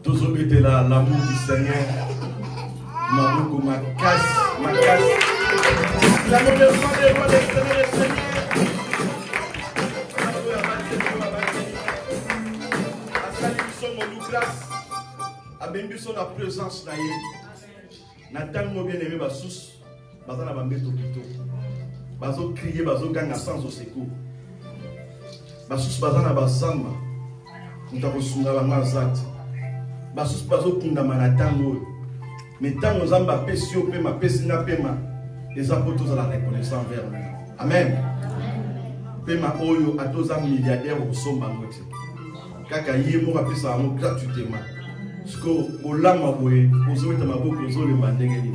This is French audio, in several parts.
Toujours été là, l'amour du Seigneur. Maboko, ma casse. L'amour de foi des rois des Seigneurs. Abembi son la présence naïe. Nathan mo bien aimé basous. Bazana bambeto kito. Bazo crier, bazo ganga sans au secours. Basous bazana basamba. Ntako sunga banga zat. Basous bazo kunda manatango. Mais tant nos amba pesio pema pesinga pema. Les apôtres à la reconnaissance envers nous. Amen. Pema oyo atoza milliardaire au somba ngote. Kaka yemo rapesa amo gratuitement. Ce que au lama boye, aux autres maboko, aux autres mandengeni.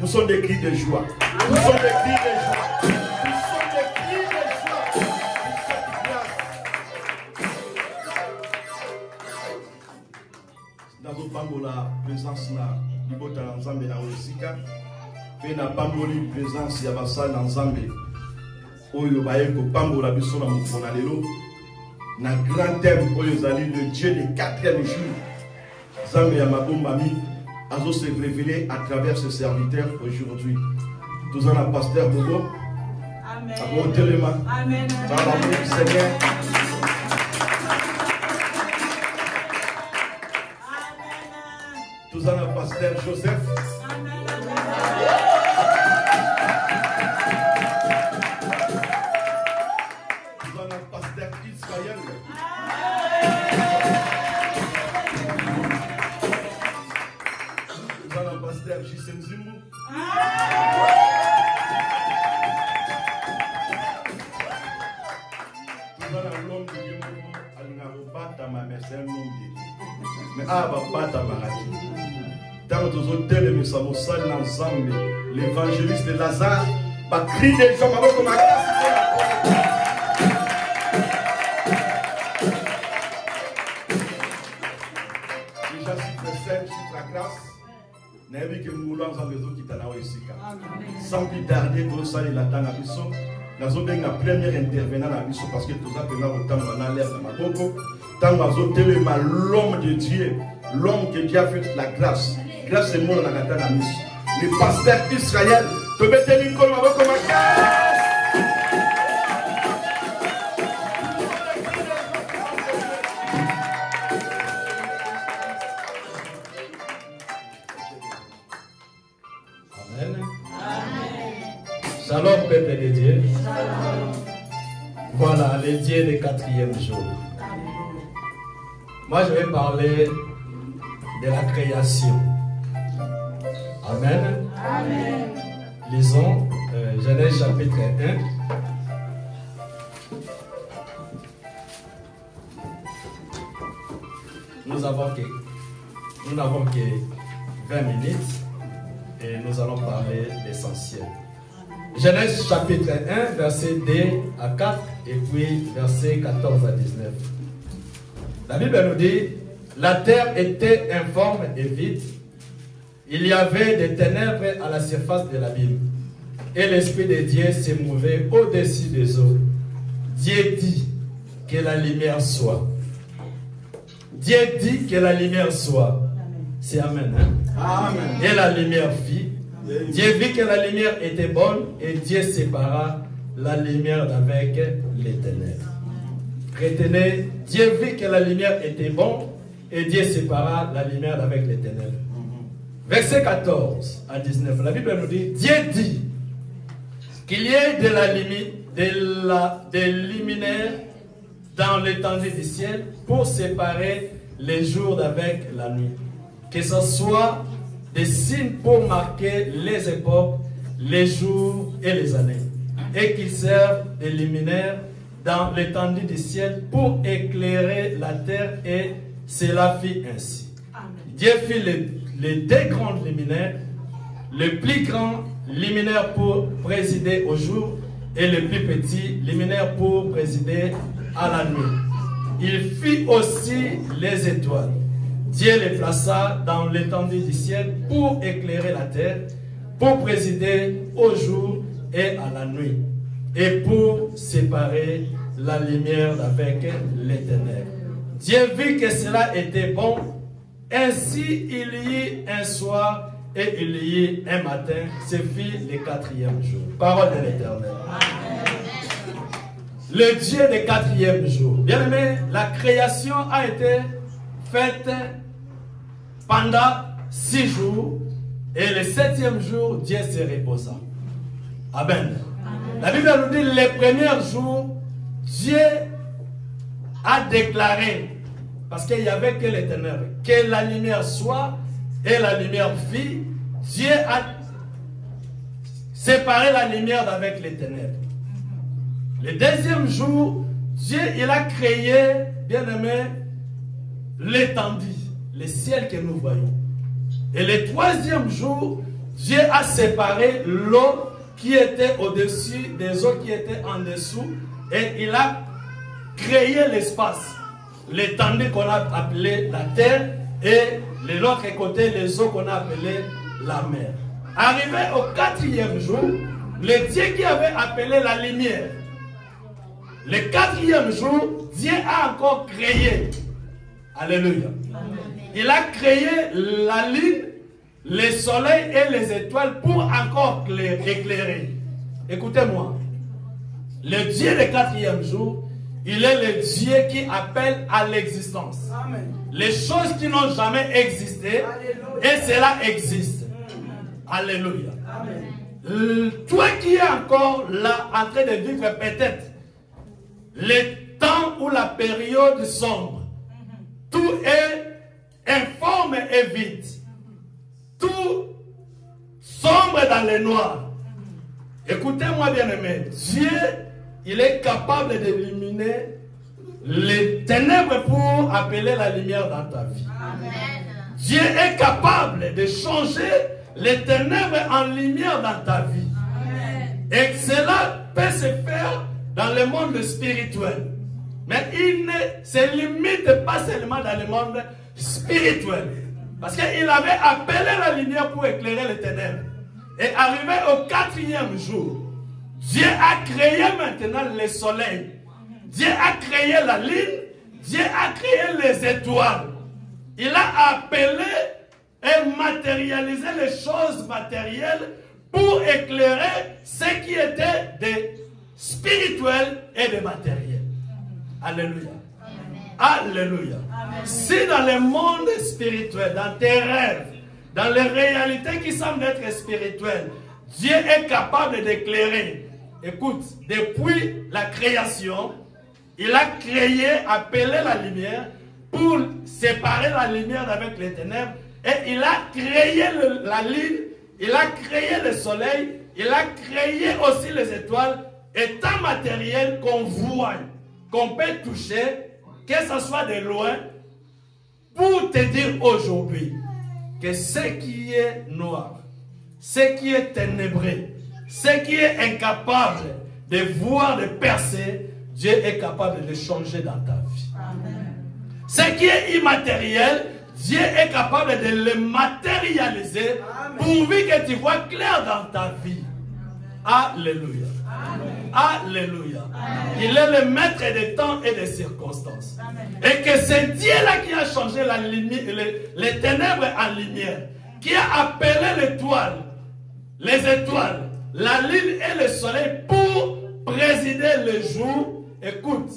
Nous sommes des cris de joie. Nous sommes des cris de joie. Nous sommes des cris de joie. Dans notre bango la présence na libota na nzambe na osika. Pe na bamboli présence ya basal na nzambe. Oyo bayeko pambola biso na mokona lelo. Na grand thème oyo zali le Dieu des 4e jour. Zambe ya mabombami azo se révéler à travers ce serviteur aujourd'hui. Nous avons le pasteur Bobo. Amen. Amen. Dans l'amour du Seigneur. Amen. Nous avons le pasteur Joseph. Amen. Nous avons le pasteur Israël. Pasteur J.C. Zimou. Tout ça dans l'homme de Dieu, il n'a pas ta main, mais c'est un homme de Dieu. Mais ah, pas ta maladie. Dans nos hôtels, nous sommes seuls ensemble. L'évangéliste de Lazare, pas cri des gens, mais comme un déjà, si c'est chiffre à grâce. Sans plus tarder, tout ça, il attend à Bissot. Nous avons la première intervenant à Bissot parce que tout ça, nous avons l'air de ma coco. Tant nous avons l'homme de Dieu, l'homme que Dieu a fait la grâce. Grâce et moi, on a gâté la mission. Le pasteur Israël, tu peux te dire comme un Shalom, peuple de Dieu. Voilà, le Dieu du 4e jour. Moi, je vais parler de la création. Amen. Amen. Lisons Genèse chapitre 1. Nous n'avons que 20 minutes et nous allons parler d'essentiel. Genèse chapitre 1, verset 2 à 4 et puis verset 14 à 19. La Bible nous dit, la terre était informe et vide. Il y avait des ténèbres à la surface de l'abîme. Et l'Esprit de Dieu se mouvait au-dessus des eaux. Dieu dit que la lumière soit. Dieu dit que la lumière soit. C'est Amen. Hein? Amen. Et la lumière fit. Dieu vit que la lumière était bonne et Dieu sépara la lumière d'avec les ténèbres. Retenez, Dieu vit que la lumière était bonne et Dieu sépara la lumière d'avec les ténèbres. Verset 14 à 19, la Bible nous dit, Dieu dit qu'il y ait des luminaires dans l'étendue du ciel pour séparer les jours d'avec la nuit. Que ce soit des signes pour marquer les époques, les jours et les années. Et qu'ils servent des luminaires dans l'étendue du ciel pour éclairer la terre, et cela fit ainsi. Amen. Dieu fit les deux grands luminaires, le plus grand luminaire pour présider au jour et le plus petit luminaire pour présider à la nuit. Il fit aussi les étoiles. Dieu les plaça dans l'étendue du ciel pour éclairer la terre, pour présider au jour et à la nuit, et pour séparer la lumière d'avec les ténèbres. Dieu vit que cela était bon, Ainsi il y eut un soir et il y eut un matin, ce fut le 4e jour. Parole de l'Éternel. Le Dieu du 4e jour. Bien aimé, la création a été faite pendant 6 jours et le 7e jour, Dieu se reposa. Amen. La Bible nous dit les premiers jours, Dieu a déclaré, parce qu'il n'y avait que les ténèbres, que la lumière soit et la lumière fit. Dieu a séparé la lumière d'avec les ténèbres. Le 2e jour, Dieu il a créé, bien aimé, l'étendue, le ciel que nous voyons. Et le 3e jour, Dieu a séparé l'eau qui était au-dessus des eaux qui étaient en dessous, et il a créé l'espace, l'étendue qu'on a appelé la terre, et de l'autre côté les eaux qu'on a appelé la mer. Arrivé au 4e jour, le Dieu qui avait appelé la lumière, le 4e jour, Dieu a encore créé. Alléluia. Il a créé la lune, le soleil et les étoiles pour encore éclairer. Écoutez-moi. Le Dieu du 4e jour, il est le Dieu qui appelle à l'existence. Les choses qui n'ont jamais existé, et cela existe. Alléluia. Toi qui es encore là, en train de vivre peut-être le temps ou la période sombre, tout est informe et vide. Tout sombre dans le noir. Écoutez-moi bien aimé, Dieu, il est capable d'éliminer les ténèbres pour appeler la lumière dans ta vie. Amen. Dieu est capable de changer les ténèbres en lumière dans ta vie. Amen. Et cela peut se faire dans le monde spirituel. Mais il ne se limite pas seulement dans le monde spirituel. Parce qu'il avait appelé la lumière pour éclairer les ténèbres. Et arrivé au 4e jour, Dieu a créé maintenant le soleil. Dieu a créé la lune. Dieu a créé les étoiles. Il a appelé et matérialisé les choses matérielles pour éclairer ce qui était de spirituel et de matériel. Alléluia. Alléluia. Si dans le monde spirituel, dans tes rêves, dans les réalités qui semblent être spirituelles, Dieu est capable d'éclairer. Écoute, depuis la création, il a créé, appelé la lumière pour séparer la lumière d'avec les ténèbres. Et il a créé la lune, il a créé le soleil, il a créé aussi les étoiles, étant matériel qu'on voit, qu'on peut toucher, que ce soit de loin, pour te dire aujourd'hui que ce qui est noir, ce qui est ténébreux, ce qui est incapable de voir, de percer, Dieu est capable de changer dans ta vie. Amen. Ce qui est immatériel, Dieu est capable de le matérialiser. Amen. Pourvu que tu vois clair dans ta vie. Alléluia. Amen. Alléluia. Amen. Il est le maître des temps et des circonstances. Amen. Et que c'est Dieu-là qui a changé la les ténèbres en lumière, qui a appelé l'étoile, les étoiles, la lune et le soleil pour présider le jour. Écoute,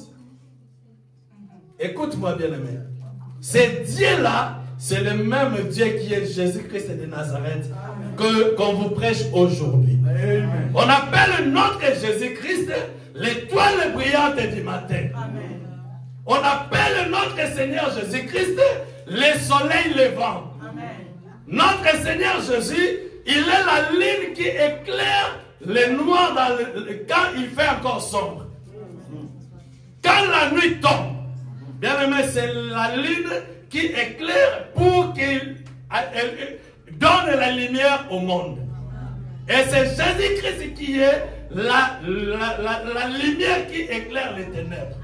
écoute-moi bien aimé. C'est Dieu-là, c'est le même Dieu qui est Jésus-Christ de Nazareth qu'on vous prêche aujourd'hui. On appelle notre Jésus-Christ l'étoile brillante du matin. Amen. On appelle notre Seigneur Jésus-Christ le soleil levant. Amen. Notre Seigneur Jésus, il est la lune qui éclaire le noir quand il fait encore sombre. Quand la nuit tombe, bien aimé, c'est la lune qui éclaire pour qu'il donne la lumière au monde. Et c'est Jésus-Christ qui est la lumière qui éclaire les ténèbres.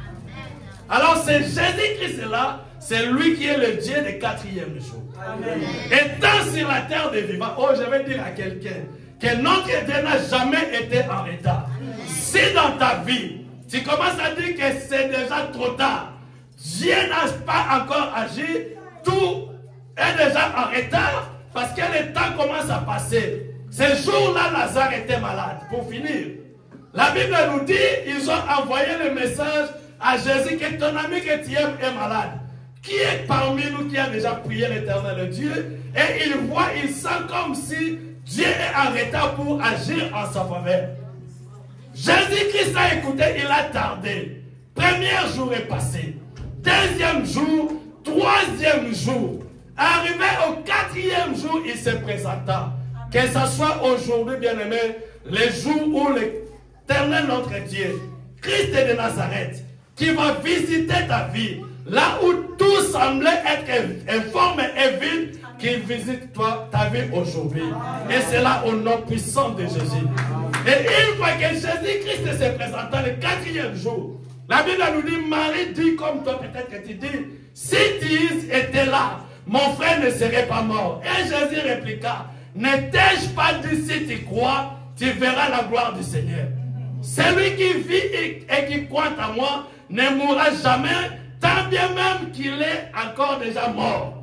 Alors c'est Jésus-Christ là, c'est lui qui est le Dieu du 4e jour. Amen. Étant sur la terre des vivants, oh je vais dire à quelqu'un que notre Dieu n'a jamais été en retard. Si dans ta vie, tu commences à dire que c'est déjà trop tard, Dieu n'a pas encore agi, tout est déjà en retard parce que le temps commence à passer. Ce jour-là, Lazare était malade. Pour finir, la Bible nous dit, ils ont envoyé le message à Jésus que ton ami que tu aimes est malade. Qui est parmi nous qui a déjà prié l'Éternel Dieu et il voit, il sent comme si Dieu est en retard pour agir en sa faveur. Jésus-Christ a écouté, il a tardé. Premier jour est passé. Deuxième jour, troisième jour. Arrivé au quatrième jour, il se présenta. Que ce soit aujourd'hui, bien-aimé, le jour où l'Éternel notre Dieu, Christ de Nazareth, qui va visiter ta vie, là où tout semblait être informe et vide, qu'il visite toi, ta vie aujourd'hui. Et c'est là au nom puissant de Jésus. Et une fois que Jésus-Christ se présenta le quatrième jour, la Bible nous dit, Marie dit comme toi, peut-être que tu dis, si tu étais là, mon frère ne serait pas mort. Et Jésus répliqua, ne t'ai-je pas dit si tu crois, tu verras la gloire du Seigneur. Celui qui vit et qui croit en moi ne mourra jamais, tant bien même qu'il est encore déjà mort.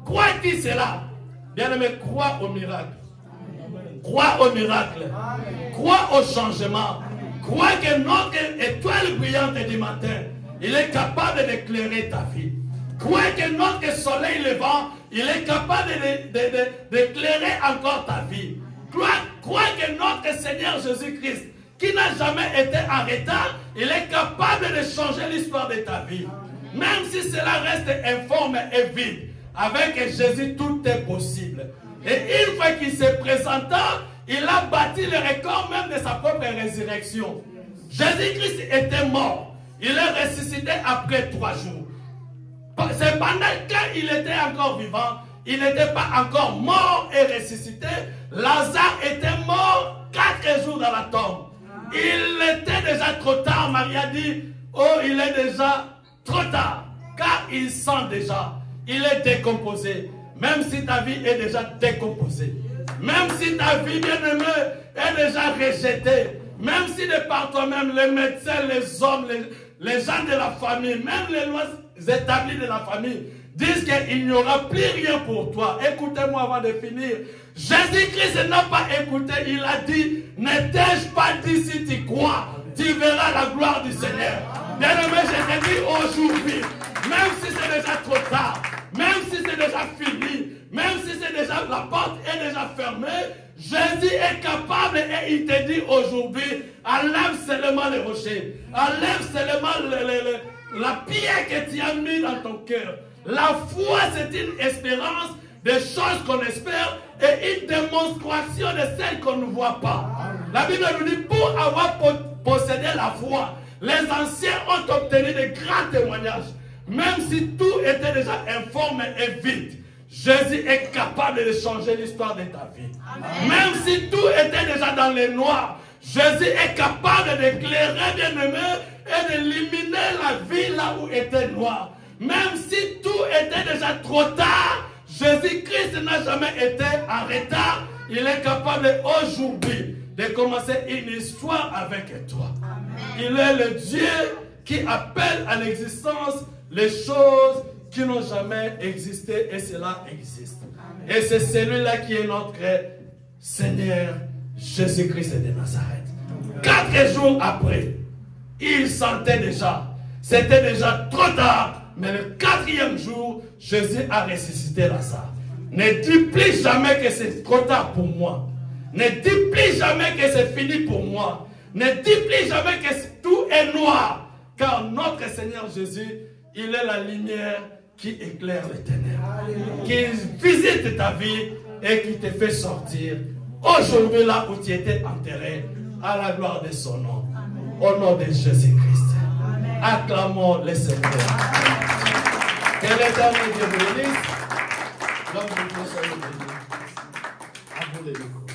Crois-tu cela? Bien-aimé, crois au miracle. Crois au miracle. Crois au changement. Crois que notre étoile brillante du matin, il est capable d'éclairer ta vie. Crois que notre soleil levant, il est capable d'éclairer encore ta vie. Crois que notre Seigneur Jésus-Christ, qui n'a jamais été en retard, il est capable de changer l'histoire de ta vie. Même si cela reste informe et vide, avec Jésus, tout est possible. Et une fois qu'il s'est présenté, il a bâti le record même de sa propre résurrection. Jésus-Christ était mort. Il est ressuscité après 3 jours. Cependant, quand il était encore vivant, il n'était pas encore mort et ressuscité. Lazare était mort 4 jours dans la tombe. Il était déjà trop tard. Marie a dit, oh, il est déjà trop tard. Car il sent déjà, il est décomposé. Même si ta vie est déjà décomposée. Même si ta vie, bien-aimée, est déjà rejetée. Même si de par toi-même, les médecins, les hommes, les gens de la famille, même les lois établies de la famille, disent qu'il n'y aura plus rien pour toi. Écoutez-moi avant de finir. Jésus-Christ n'a pas écouté, il a dit, ne t'ai-je pas dit si tu crois, tu verras la gloire du Seigneur. Bien-aimé, je te dis aujourd'hui, même si c'est déjà trop tard, même si c'est déjà fini, même si c'est déjà, la porte est déjà fermée, Jésus est capable et il te dit aujourd'hui, enlève seulement les rochers, enlève seulement la pierre que tu as mis dans ton cœur. La foi, c'est une espérance des choses qu'on espère et une démonstration de celles qu'on ne voit pas. La Bible nous dit, pour avoir possédé la foi, les anciens ont obtenu de grands témoignages. Même si tout était déjà informe et vide, Jésus est capable de changer l'histoire de ta vie. Amen. Même si tout était déjà dans les noirs, Jésus est capable d'éclairer, bien-aimé, et d'éliminer la vie là où était noir. Même si tout était déjà trop tard, Jésus-Christ n'a jamais été en retard. Il est capable aujourd'hui de commencer une histoire avec toi. Amen. Il est le Dieu qui appelle à l'existence les choses qui n'ont jamais existé et cela existe. Amen. Et c'est celui-là qui est notre Seigneur Jésus-Christ de Nazareth. Amen. 4 jours après, il sentait déjà, c'était déjà trop tard, mais le 4e jour, Jésus a ressuscité Lazare. Ne dis plus jamais que c'est trop tard pour moi. Ne dis plus jamais que c'est fini pour moi. Ne dis plus jamais que tout est noir. Car notre Seigneur Jésus, il est la lumière qui éclaire les ténèbres. Qui visite ta vie et qui te fait sortir aujourd'hui là où tu étais enterré à la gloire de son nom. Au nom de Jésus-Christ. Acclamons le Seigneur. Que l'Éternel Dieu vous bénisse. Donc, vous soyez bénis. À vous les micros.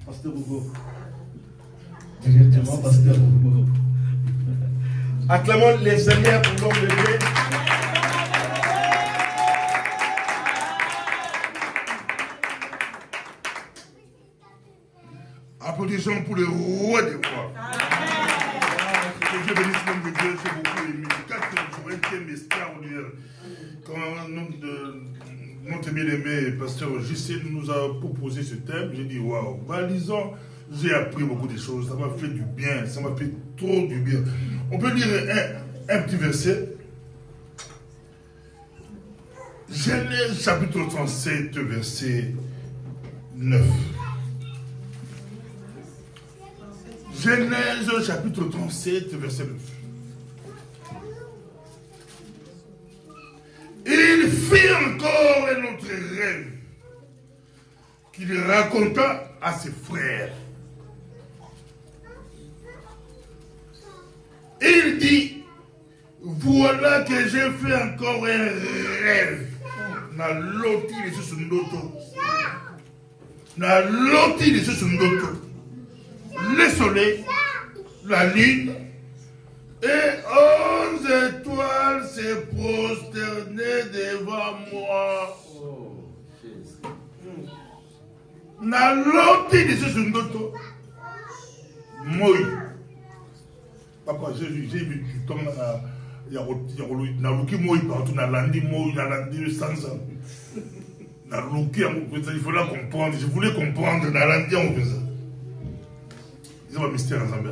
Pasteur Boubou. Directement, Pasteur Boubou. Acclamons les Seigneurs pour l'homme de Dieu. Applaudissons pour le roi des rois. Que Dieu bénisse l'homme de Dieu, j'ai beaucoup aimé. 4 jours, un thème extraordinaire. quand notre bien-aimé pasteur JC nous a proposé ce thème, j'ai dit waouh, lisons, j'ai appris beaucoup de choses, ça m'a fait du bien, ça m'a fait trop du bien. On peut lire un petit verset. Genèse chapitre 37, verset 9. Genèse chapitre 37, verset 9. Il fit encore un autre rêve qu'il raconta à ses frères. Il dit, voilà que j'ai fait encore un rêve. Na loti de ce ndoto. Na loti de ce ndoto. Le soleil, la lune et 11 étoiles se prosternaient devant moi. Na loti de ce ndoto. Moi. Papa, j'ai vu du temps naluki moi partout, nalandi moi, nalandi sans naluki, il faut la comprendre, je voulais comprendre, nalandi en faisant. Ils ont un mystère en Zambie.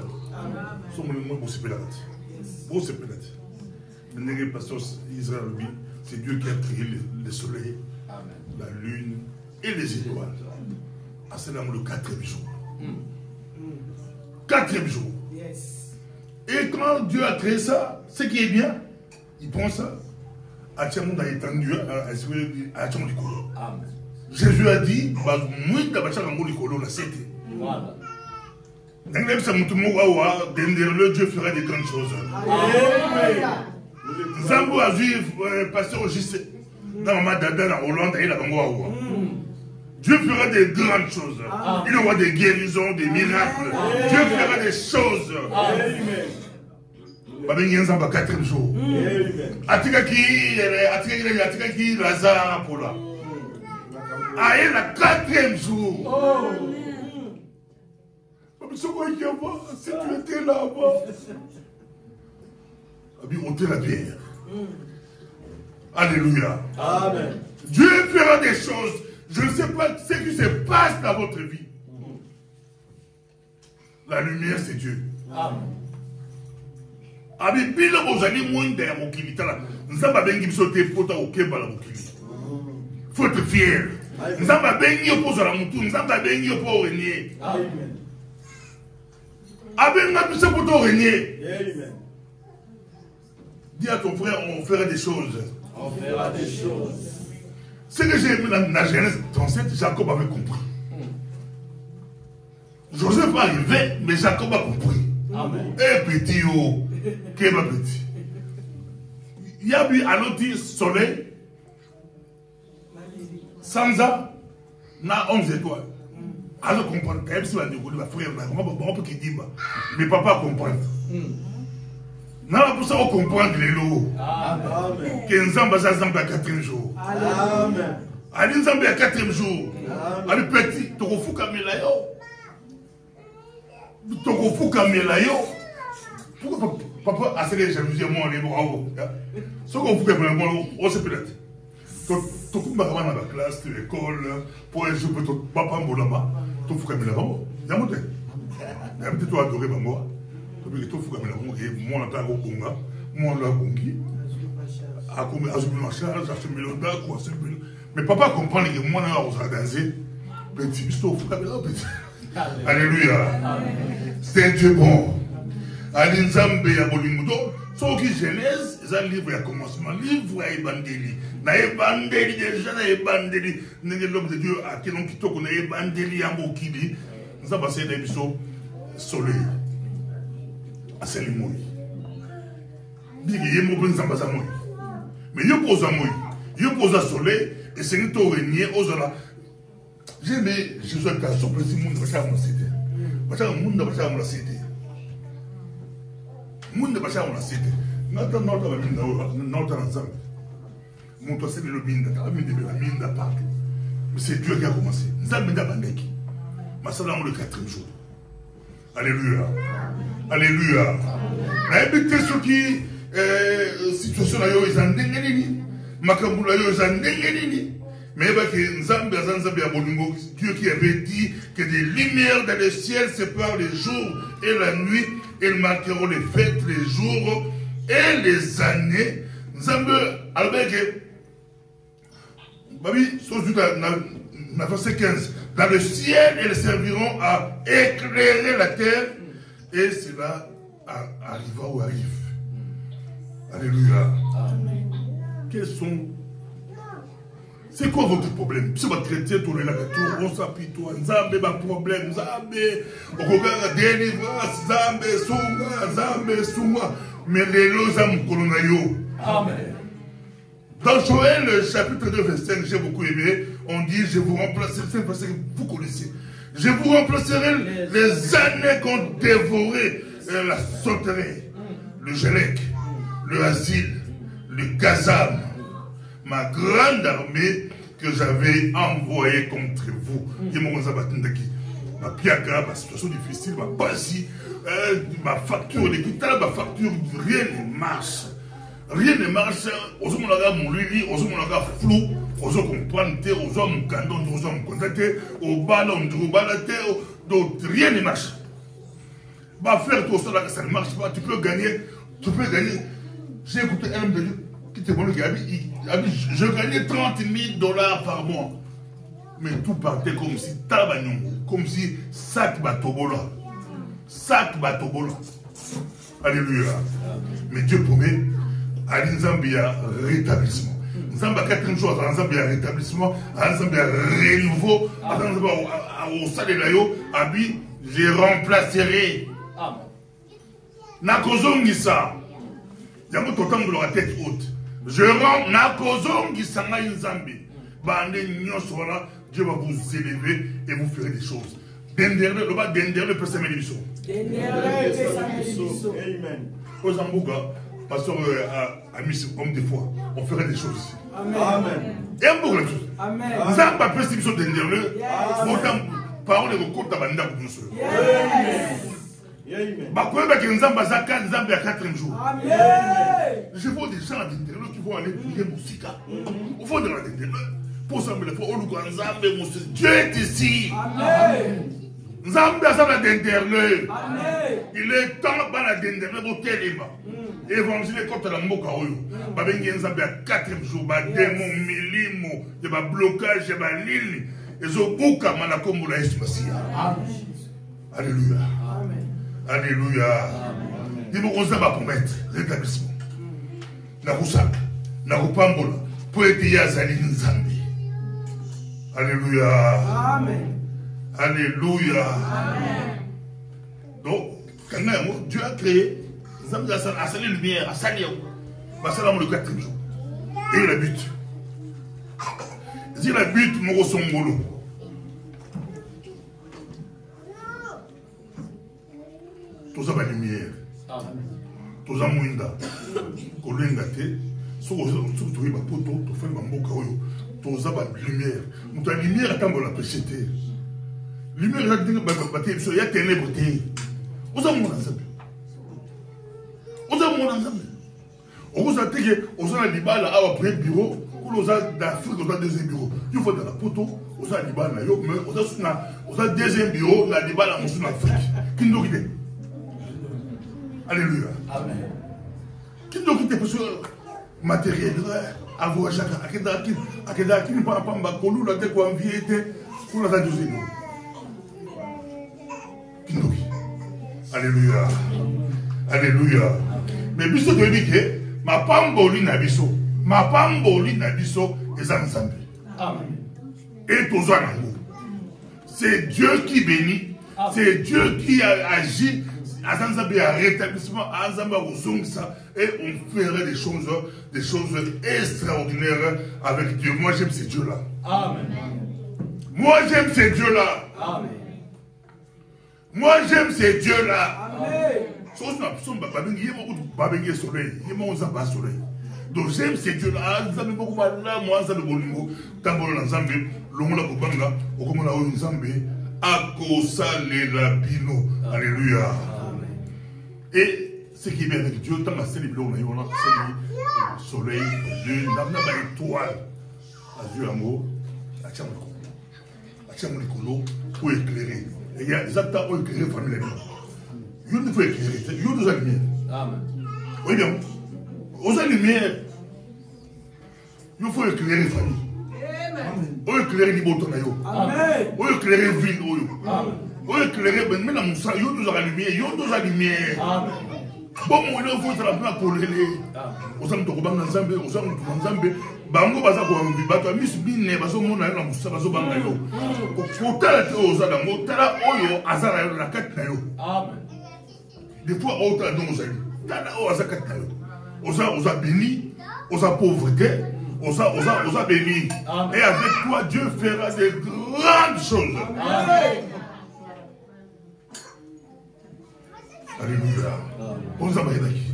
Ils sont moins pour se pélater. Pour se pélater. Le pasteur Israël, c'est Dieu qui a créé le soleil, la lune et les étoiles. Ah, c'est le 4e jour. 4e jour. Et quand Dieu a créé ça, ce qui est bien, il prend ça. Jésus a dit, Dieu fera des grandes choses. Zambo a vu pasteur au JC. Dans ma dada en Hollande, il a Dieu fera des grandes choses. Il aura des guérisons, des miracles. Dieu fera des choses. Amen. 4e jour. Atikaki Lazare Pola. Aïe, la 4e jour. Si tu étais là-bas. Ôtez la bière. Alléluia. Amen. Dieu fera des choses. Je ne sais pas ce qui se passe dans votre vie. La lumière, c'est Dieu. Amen. Abi bila ozali mwinde ya mokili tala nzamba bengi biso te pota okemba la mokili. Faut être fier. Nzamba bengi yo poza la mutu, nzamba bengi yo po renier. Amen. Abenga biso poto renier. Amen. Dis à ton frère, on fera des choses. On fera des choses. Ce que j'ai aimé dans la Genèse 37, Jacob avait compris. Joseph arrivait, mais Jacob a compris. Amen. Eh petit oh, quel petit. Il y a eu un autre soleil, sans ça, na 11 étoiles. Alors comprendre, même si on a dit, frère, on peut qu'il dit, mais papa comprend. Non, pour ça, on comprend les lots. Amen. Que Nzamba Zamba à 4e jour. Amen. Ali Nzamba à 4e jour. Ali petit, Toko Kamela yo. Toko Kamela yo. Pourquoi papa a cédé jalousie moi les bras? Ce qu'on fout Kamela moi, on se peut-être. Toko Kamela dans la classe, l'école, pour un jeu, papa Mbolama. Toko Kamela bon. Yamote. Yamote toi adoré moi. Mais papa comprend que moi, on a dansé. Alléluia. C'est Dieu bon. Alinzambe ya bolimudo. So qui Genèse, c'est un livre à commencement. Livre à Ebandeli. Na Ebandeli, déjà na Ebandeli. L'homme de Dieu a quelqu'un qui toque na Ebandeli à Mokili. Nous avons passé des bisous soleil. C'est le mot. Il y a un mot qui mais il y a un mot il y a un soleil et c'est un tour régné aux autres. J'ai aimé Jésus qui a surpris le monde de la cité. Le monde de la cité. Le monde de la cité. Notre ensemble. Mon toit c'est le mine partout. Mais c'est Dieu qui a commencé. Nous avons mis la bandeki. Mais ça le 4e jour. Alléluia. Alléluia. La habité ce qui situation na yo eza ndenge nini makambo na yo eza ndenge nini mais que Nzambe Nzambe ya bolingo, Dieu qui avait dit que des lumières dans le ciel séparent les jours et la nuit, elles marqueront les fêtes, les jours et les années. Nzambe albert que babi sozu na verset 15, dans le ciel elles serviront à éclairer la terre et cela arrivera où arrive. Alléluia. Amen. Quels sont... C'est quoi votre problème? Si vous traitez tout le tour, on s'apitoie, Nzambe ba problème, Nzambe, on délivrance, Nzambe sunga, mais les lois am kolonayo. Amen. Dans Joël, chapitre 2, verset 5, j'ai beaucoup aimé, on dit, je vous remplacerai, c'est un verset que vous connaissez, je vous remplacerai les années qu'ont dévoré la sauterelle, le gélec, le asile, le gazam, ma grande armée que j'avais envoyée contre vous. Ma piaka, ma situation difficile, ma basi, ma facture, ma facture, rien ne marche. Rien ne marche. Ozo monaga moulili, ozo monaga flou, ozo comprendre, ozo mkando, ozo mkontate, au bala, on bala, donc rien ne marche. Va faire tout ça là que ça ne marche pas, tu peux gagner. J'ai écouté un homme de Dieu qui témoigne, je gagnais 30 000 $ par mois. Mais tout partait comme si tabagnon, comme si sac batobola. Sac batobola. Alléluia. Mais Dieu promet à Nzambe a rétablissement. Nzambe a 4 jours, à Nzambe a rétablissement, à Nzambe a renouveau, à Nzambe au salelayo, à lui, je remplacerai. Nakozongisa. Yango totango la tête haute. Je rends Nakozongisa na Nzambe. Bande nyonso wala, Dieu va vous élever et vous ferez des choses. Denderne, le bas denderne peut s'amener du saut. Amen. Aux Zambouga, pasteur a mis comme des fois, on ferait des choses ici. Amen. Et un peu de choses. Amen. Zamba peut s'y sauter denderne. Pourtant, parole de côte à banda pour nous seuls. Je vois des gens à l'intérieur qui vont aller prier Moussika. Au fond de la l'intérieur, pour s'emmener le fond, Dieu est ici. Amen. Nzambe à l'intérieur. Il est temps de la l'intérieur. Évangile contre la Moka Oyo. Babengi Nzambe à 4e jour, démon, milimo, de blocage, de l'île. Et au bouka manakombo la Esmasia. Alléluia. Alléluia. Dis-moi qu'on va promettre rétablissement. Nakusaka, Nakupambola, pour être Yazali Nzambe. Alléluia. Amen. Alléluia. Amen. Donc, quand Dieu a créé, Nzambe a salé lumière, a salé le 4e jour. Et il a but. Il a but, mon Songolo. Tous la lumière, tous la mouinda, kolengate, tous les poto, tous les mamboka, tous la lumière. Nous la lumière attend la péchette. Lumière a dit que il y a ténèbres. Vous avez mon ensemble. Vous avez mon ensemble. Vous avez dit que vous avez dit à après bureau, vous avez d'Afrique, vous avez deuxième bureau. Il faut dans la poto, vous avez dit vous avez deuxième bureau, vous avez dit à mon Afrique. Qui nous dit? Alléluia. Amen. Qui doit quitter pour ce matériel? Avoir chacun. À quel âge qui ne parle pas de colou, la tête ou en vieilleté, pour la deuxième. Qui doit quitter? Alléluia. Alléluia. Mais biso te dit que ma pamboli na biso. Ma pamboli na biso est ensemble. Amen. Et tous en amour. C'est Dieu qui bénit. C'est Dieu qui agit. Azanzabe a rétablissement, Azamba ça et on ferait des choses extraordinaires avec Dieu. Moi j'aime ces dieux-là. Amen. Moi j'aime ces dieux-là. Amen. Moi j'aime ces dieux-là. Amen. Donc j'aime ces dieux-là. Azambe beaucoup là, moi Azambe bolingo, tambolo Nzambe, longola kubanga, okomola Nzambe, akosale la bino. Alléluia. Et Ce qui est bien avec Dieu, tant que c'est le soleil, lune, l'étoile, à Dieu amour, à Tchamonikolo, pour éclairer. Et il y a des actes pour éclairer la famille. Il faut éclairer, il y a des lumières. Amen. Oui, bien. Aux lumières, il faut éclairer la famille. Il faut éclairer les botons. Il faut éclairer la ville. Il faut éclairer, mais maintenant, il y a des lumières. Il y a des lumières. Bon, il faut se rappeler pour les aux hommes de Robin Zambé, aux hommes de Zambé, Bango Bazako, Bato, Miss Bine, Baso Mona, Baso Bangayo. Kotala Ozada, Motala Oyo, Azara, la Katnayo. Des fois, autant dans Ozali. Tala Ozakatayo. Oza béni, Oza pauvreté, Oza béni. Et avec toi, Dieu fera des grandes choses. Alléluia. On nous a marié d'acquis.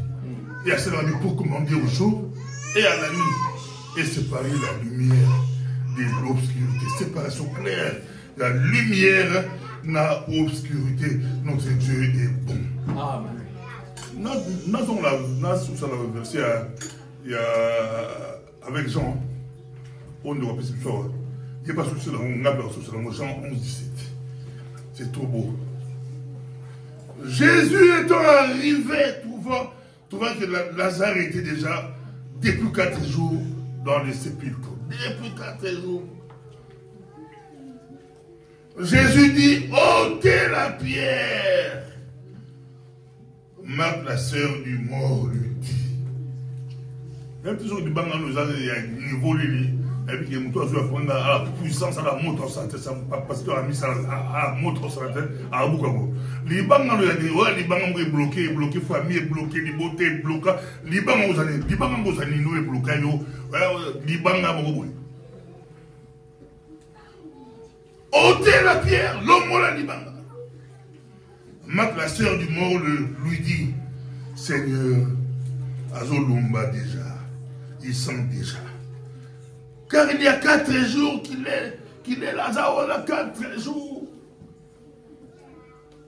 Et à cela, pour commander au jour et à la nuit. Et séparer la lumière de l'obscurité. Séparation claire. La lumière n'a obscurité. Notre Dieu est bon. Amen. Nous avons la verset avec Jean. On ne voit pas cette chose. Il n'y a pas de souci dans Jean 11, 17. C'est trop beau. Jésus étant arrivé, trouvant que Lazare était déjà depuis 4 jours dans le sépulcre. Depuis 4 jours. Jésus dit, ôtez la pierre. Marthe, la sœur du mort, lui dit. Même toujours du banc, nous avons un niveau lui. Et puis, il y a la puissance à la montre en santé. Le pasteur a mis ça à la montre en santé. À Aboukabo. Les bancs, il y a des ouais, les bancs sont bloqués, famille bloquée, les beautés bloquées. Les bancs, vous allez, les bancs, vous allez nous bloquer. Les bancs, vous allez. Ôtez la pierre, l'homme là, les bancs. Marthe, la sœur du mort, lui dit, Seigneur, Azolumba déjà, il sent déjà. Car il y a 4 jours qu'il est Lazare, on a 4 jours.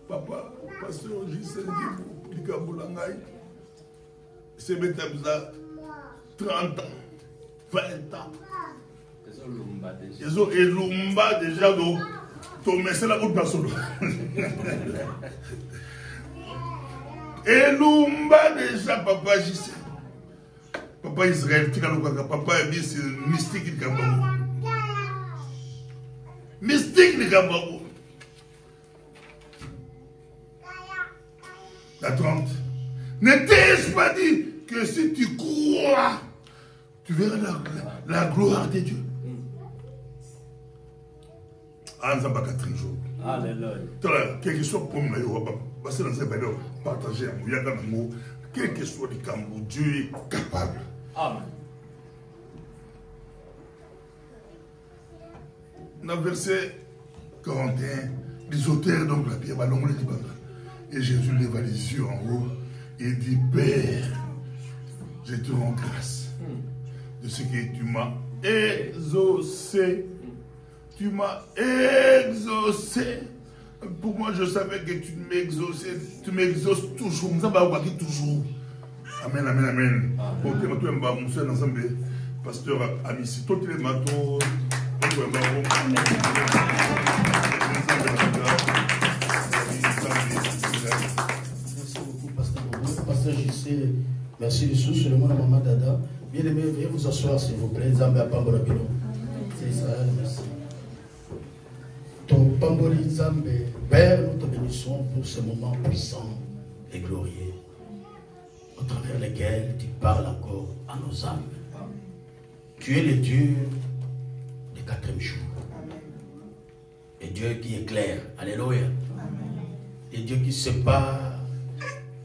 Papa, pasteur Gisèle dit, Likaboulangaï, c'est Betabza, 30 ans, 20 ans. Ils ont Elumba déjà, donc, c'est la route personne. Elumba déjà, papa Gisèle. Papa Israël, papa c'est mystique de Gabon. Mystique de Gabon. La 30. Ne t'ai-je pas dit que si tu crois, tu verras la gloire de Dieu. Anzamba 4 jours. Alléluia. Quel que soit le problème, c'est dans un ballon, partager un mot, quel que soit le cambo, Dieu est capable. Amen. Dans le verset 41, les auteurs, donc la pierre, ballon, les libres. Et Jésus leva les yeux en haut et dit, Père, je te rends grâce de ce que tu m'as exaucé. Tu m'as exaucé. Pour moi, je savais que tu m'exauçais. Tu m'exauces toujours. Nous avons toujours. Amen, amen, amen. Bon, tu es un monsieur ensemble. Pasteur Amissi. Tout le matin. Merci beaucoup, Pasteur Bobo. Pasteur JC, merci de sous sur le monde à Maman Dada. Bien aimé, veuillez vous asseoir, s'il vous plaît. Zambé à Pambolabino. C'est Israël, merci. Ton Pamboli Zambé, Père, nous te bénissons pour ce moment puissant et glorieux, au travers lesquels tu parles encore à nos âmes. Tu es le Dieu du 4e jour. Et Dieu qui éclaire. Alléluia. Et Dieu qui sépare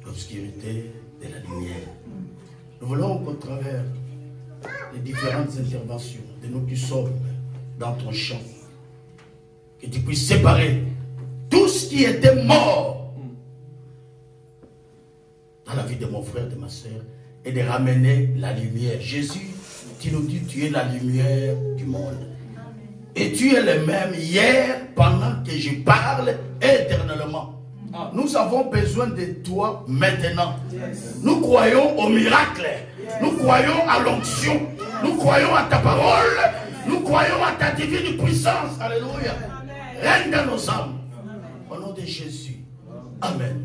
l'obscurité de la lumière. Nous voulons qu'au travers des différentes interventions de nous qui sommes dans ton champ, que tu puisses séparer tout ce qui était mort dans la vie de mon frère, de ma soeur, et de ramener la lumière. Jésus, tu nous dis, tu es la lumière du monde. Et tu es le même hier, pendant que je parle éternellement. Nous avons besoin de toi maintenant. Nous croyons au miracle. Nous croyons à l'onction. Nous croyons à ta parole. Nous croyons à ta divine puissance. Alléluia. Règne dans nos âmes. Au nom de Jésus. Amen.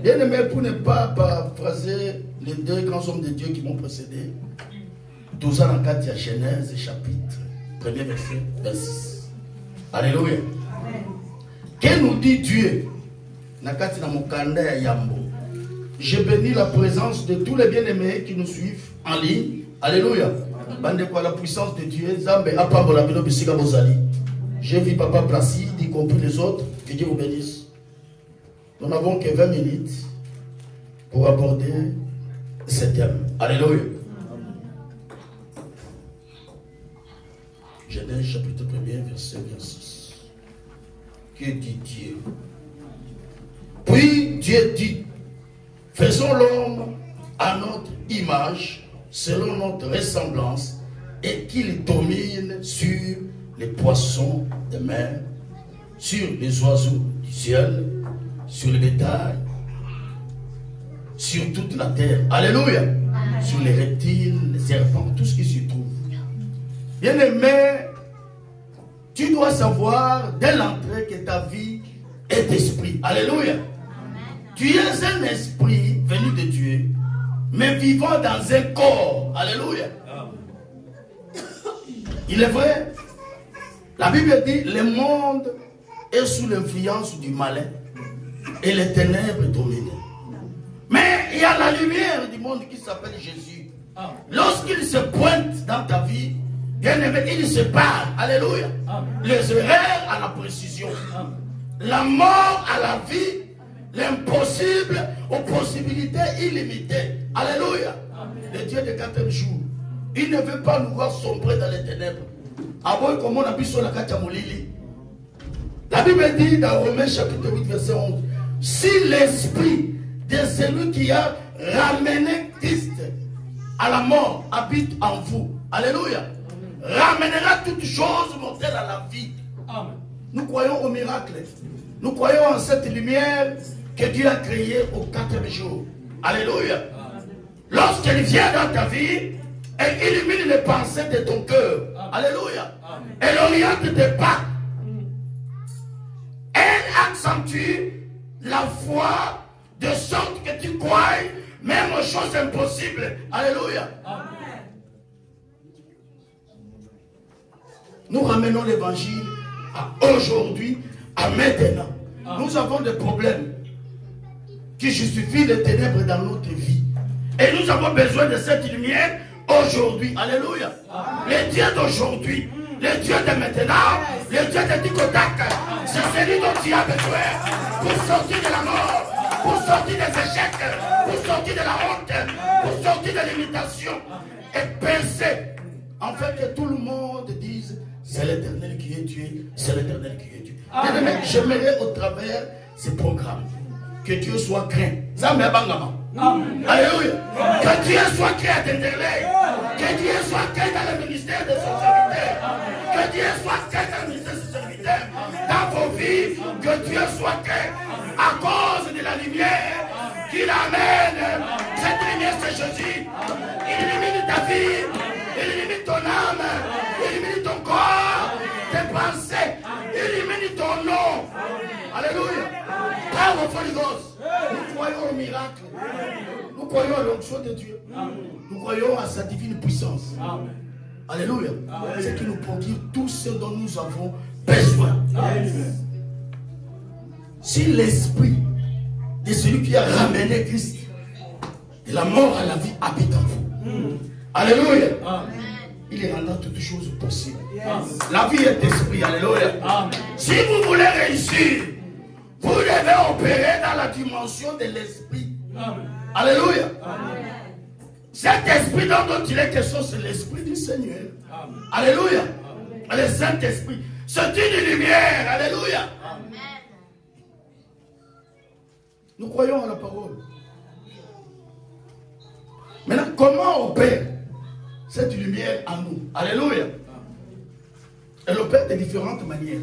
Bien aimé, pour ne pas paraphraser les deux grands hommes de Dieu qui m'ont précédé, 12 ans en 4, il y a Genèse, chapitre 1er verset 26. Alléluia. Que nous dit Dieu? Je bénis la présence de tous les bien-aimés qui nous suivent en ligne. Alléluia. Bande quoi, la puissance de Dieu. J'ai vu Papa Placide, y compris les autres. Que Dieu vous bénisse. Nous n'avons que 20 minutes pour aborder ce thème. Alléluia. Genèse chapitre 1er, verset 26. Que dit Dieu? Puis Dieu dit, faisons l'homme à notre image, selon notre ressemblance, et qu'il domine sur les poissons de mer, sur les oiseaux du ciel, sur le bétail, sur toute la terre. Alléluia. Sur les reptiles, les serpents, tout ce qui s'y trouve. Bien aimé, tu dois savoir dès l'entrée que ta vie est esprit. Alléluia. Tu es un esprit venu de Dieu, mais vivant dans un corps. Alléluia. Il est vrai, la Bible dit, le monde est sous l'influence du malin et les ténèbres dominent. Mais il y a la lumière du monde qui s'appelle Jésus. Lorsqu'il se pointe dans ta vie, bien aimé, il sépare. Alléluia. Les erreurs à la précision. La mort à la vie. L'impossible aux possibilités illimitées. Alléluia. Le Dieu de 4e jour. Il ne veut pas nous voir sombrer dans les ténèbres. La Bible dit dans Romains chapitre 8 verset 11. Si l'esprit de celui qui a ramené Christ à la mort habite en vous. Alléluia. Ramènera toutes choses mortelles à la vie. Amen. Nous croyons au miracle. Nous croyons en cette lumière que Dieu a créée au 4e jour. Alléluia. Lorsqu'elle vient dans ta vie, elle illumine les pensées de ton cœur. Alléluia. Elle oriente tes pas. Elle accentue la foi de sorte que tu crois même aux choses impossibles. Alléluia. Nous ramenons l'évangile à aujourd'hui, à maintenant. Nous avons des problèmes qui justifient les ténèbres dans notre vie. Et nous avons besoin de cette lumière aujourd'hui. Alléluia. Le Dieu d'aujourd'hui, le Dieu de maintenant, le Dieu de Ticotac, c'est celui dont tu as besoin pour sortir de la mort, pour sortir des échecs, pour sortir de la honte, pour sortir de l'imitation et penser. En fait, que tout le monde dise, c'est l'Éternel qui est Dieu, c'est l'Éternel qui est Dieu. J'aimerais au travers ce programme que Dieu soit craint. Alléluia. Que Dieu soit craint à Tenderley. Que Dieu soit craint dans le ministère de son serviteur. Que Dieu soit craint dans le ministère de son serviteur. Dans vos vies, que Dieu soit craint à cause de la lumière qu'il amène. Cette lumière, c'est Jésus. Il illumine ta vie. Il illumine ton âme. Il illumine ton corps. Tes pensées. Il illumine ton nom. Alléluia. Par vos Ghost. Nous croyons au miracle. Nous croyons à l'onction de Dieu. Nous croyons à sa divine puissance. Alléluia. C'est qui nous procure tout ce dont nous avons besoin. Si l'esprit de celui qui a ramené Christ de la mort à la vie habite en vous. Alléluia. Il rendra toutes choses possibles. La vie est esprit. Alléluia. Si vous voulez réussir, vous devez opérer dans la dimension de l'esprit. Alléluia. Cet esprit dont il est question, c'est l'esprit du Seigneur. Alléluia. Le Saint-Esprit. C'est une lumière. Alléluia. Nous croyons à la parole. Maintenant, comment opère cette lumière en nous? Alléluia. Elle opère de différentes manières.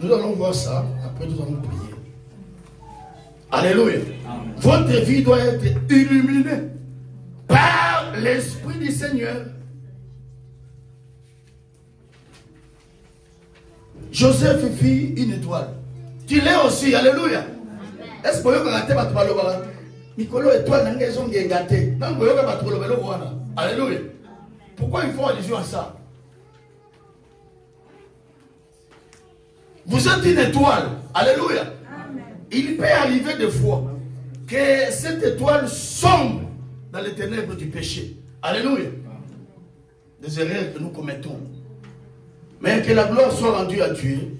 Nous allons voir ça, après nous allons prier. Alléluia. Votre vie doit être illuminée par l'Esprit du Seigneur. Joseph fit une étoile. Tu l'es aussi, alléluia. Est-ce que vous avez gâté votre balobala? Nicolo étoile n'a pas gâté. Non, vous avez gâté votre balobala. Alléluia. Pourquoi ils font allusion à ça? Vous êtes une étoile. Alléluia. Il peut arriver des fois que cette étoile sombre dans les ténèbres du péché. Alléluia. Des erreurs que nous commettons. Mais que la gloire soit rendue à Dieu,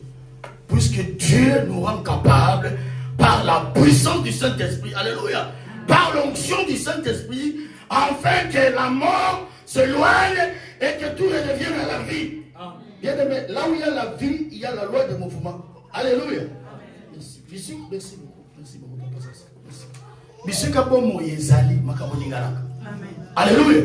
puisque Dieu nous rend capables par la puissance du Saint-Esprit. Alléluia. Par l'onction du Saint-Esprit, afin que la mort s'éloigne et que tout redevienne à la vie. Bien aimé, là où il y a la vie, il y a la loi de mouvement. Alléluia. Merci. Merci beaucoup. Merci beaucoup, Papa. Merci. Alléluia.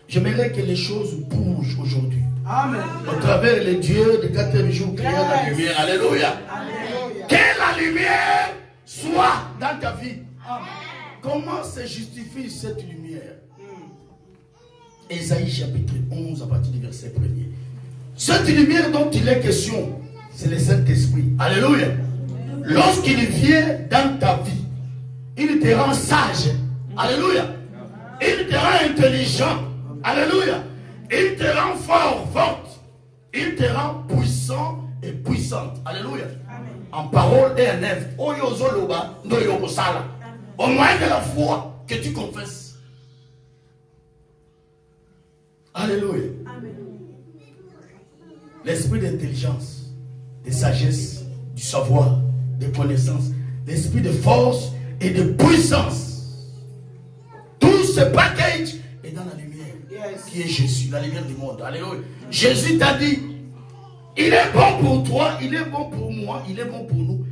J'aimerais que les choses bougent aujourd'hui. Amen. Au travers les dieux de 4e jour créant la lumière. Alléluia. Alléluia. Que la lumière soit dans ta vie. Amen. Comment se justifie cette lumière? Ésaïe chapitre 11 à partir du verset 1er. Cette lumière dont il est question, c'est le Saint-Esprit. Alléluia. Lorsqu'il vient dans ta vie, il te rend sage. Alléluia. Il te rend intelligent. Alléluia. Il te rend fort, forte. Il te rend puissant et puissante. Alléluia. En parole et en œuvre. Au moins de la foi que tu confesses. Alléluia. L'esprit d'intelligence, de sagesse, du savoir, de connaissance, l'esprit de force et de puissance. Tout ce package est dans la lumière qui est Jésus, la lumière du monde. Alléluia. Jésus t'a dit, il est bon pour toi, il est bon pour moi, il est bon pour nous.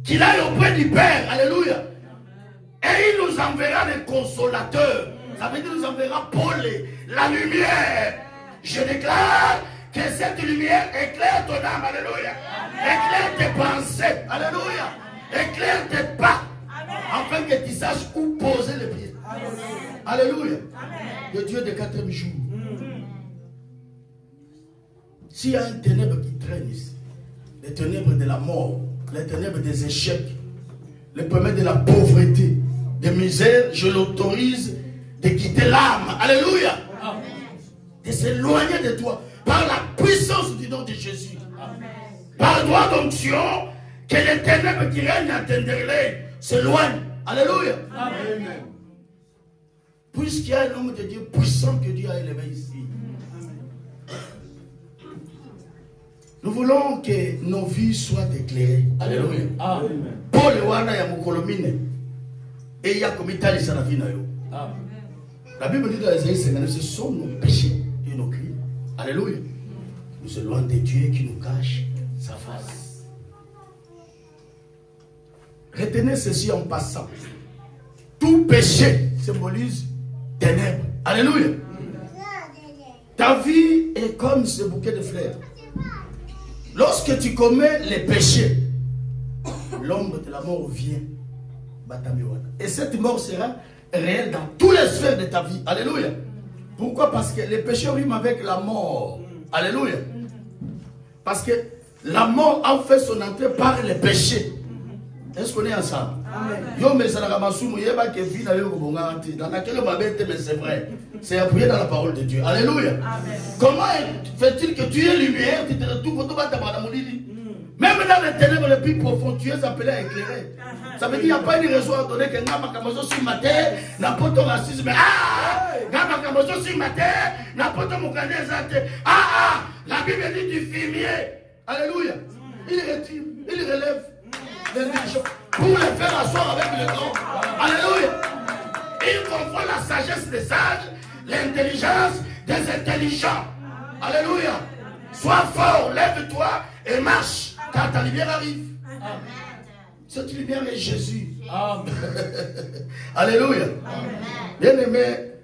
Qu'il aille auprès du Père. Alléluia. Et il nous enverra des consolateurs. Ça veut dire qu'il nous enverra Paul, la lumière. Je déclare que cette lumière éclaire ton âme. Alléluia. Éclaire tes pensées. Alléluia. Éclaire tes pas. Afin que tu saches où poser les pieds. Alléluia. Le Dieu des 4e jour. S'il y a un ténèbre qui traîne ici, les ténèbres de la mort, les ténèbres des échecs, les ténèbres de la pauvreté, de misère, je l'autorise de quitter l'âme. Alléluia. De s'éloigner de toi par la puissance du nom de Jésus. Par le droit d'onction, que les ténèbres qui règnent à Tenderley s'éloignent. Alléluia. Amen. Puisqu'il y a un homme de Dieu puissant que Dieu a élevé ici. Nous voulons que nos vies soient éclairées. Alléluia. Amen. Paul Wana ya mukolomine et ya komitali sana vie na yo. La Bible dit dans Ésaïe 59, ce sont nos péchés et nos crimes. Alléluia. Nous éloignons de Dieu qui nous cache sa face. Retenez ceci en passant. Tout péché symbolise ténèbres. Alléluia. Ta vie est comme ce bouquet de fleurs. Lorsque tu commets les péchés, l'ombre de la mort vient. Et cette mort sera réelle dans toutes les sphères de ta vie. Alléluia. Pourquoi? Parce que les péchés riment avec la mort. Alléluia. Parce que la mort a fait son entrée par les péchés. Est-ce qu'on est ensemble? Yo mais ça n'a pas dans laquelle on m'habite, mais c'est vrai. C'est appuyé dans la parole de Dieu. Alléluia. Comment fait-il que tu es lumière, tu te retrouves tout bas même dans les ténèbres les plus profondes, tu es appelé à éclairer. Ça veut dire qu'il n'y a pas une raison à donner que Namakamoso sur ma terre, n'importe quel racisme. Namakamoso sur ma terre, n'importe quel la Bible dit du fumier. Alléluia. Il retire, il relève les gens pour les faire asseoir avec le temps. Alléluia. Il confond la sagesse des sages, l'intelligence des intelligents. Alléluia. Sois fort, lève-toi et marche, car ta lumière arrive. Amen. Cette lumière est Jésus. Amen. Alléluia. Bien aimé,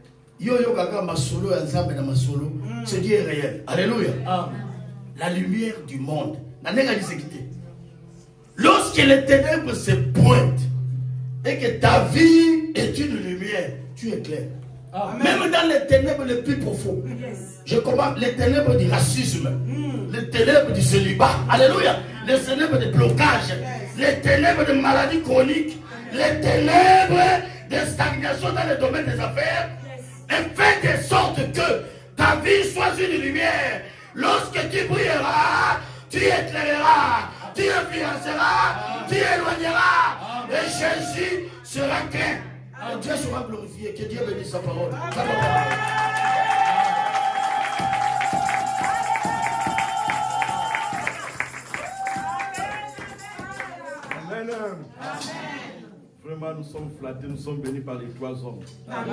yo kaka masolo ya nzambe na masolo, ce Dieu est réel. Alléluia. Amen. la lumière du monde. Lorsque les ténèbres se pointent et que ta vie est une lumière, tu es clair. Même dans les ténèbres les plus profonds. Je commence les ténèbres du racisme, les ténèbres du célibat, alléluia, les ténèbres de blocage, les ténèbres de maladies chroniques, les ténèbres de stagnation dans le domaine des affaires, et fais de sorte que ta vie soit une lumière. Lorsque tu brilleras, tu éclaireras, tu influenceras, tu éloigneras, et Jésus sera craint. Dieu sera glorifié. Que Dieu bénisse sa parole. Amen. Vraiment, nous sommes flattés, nous sommes bénis par les 3 hommes. Amen.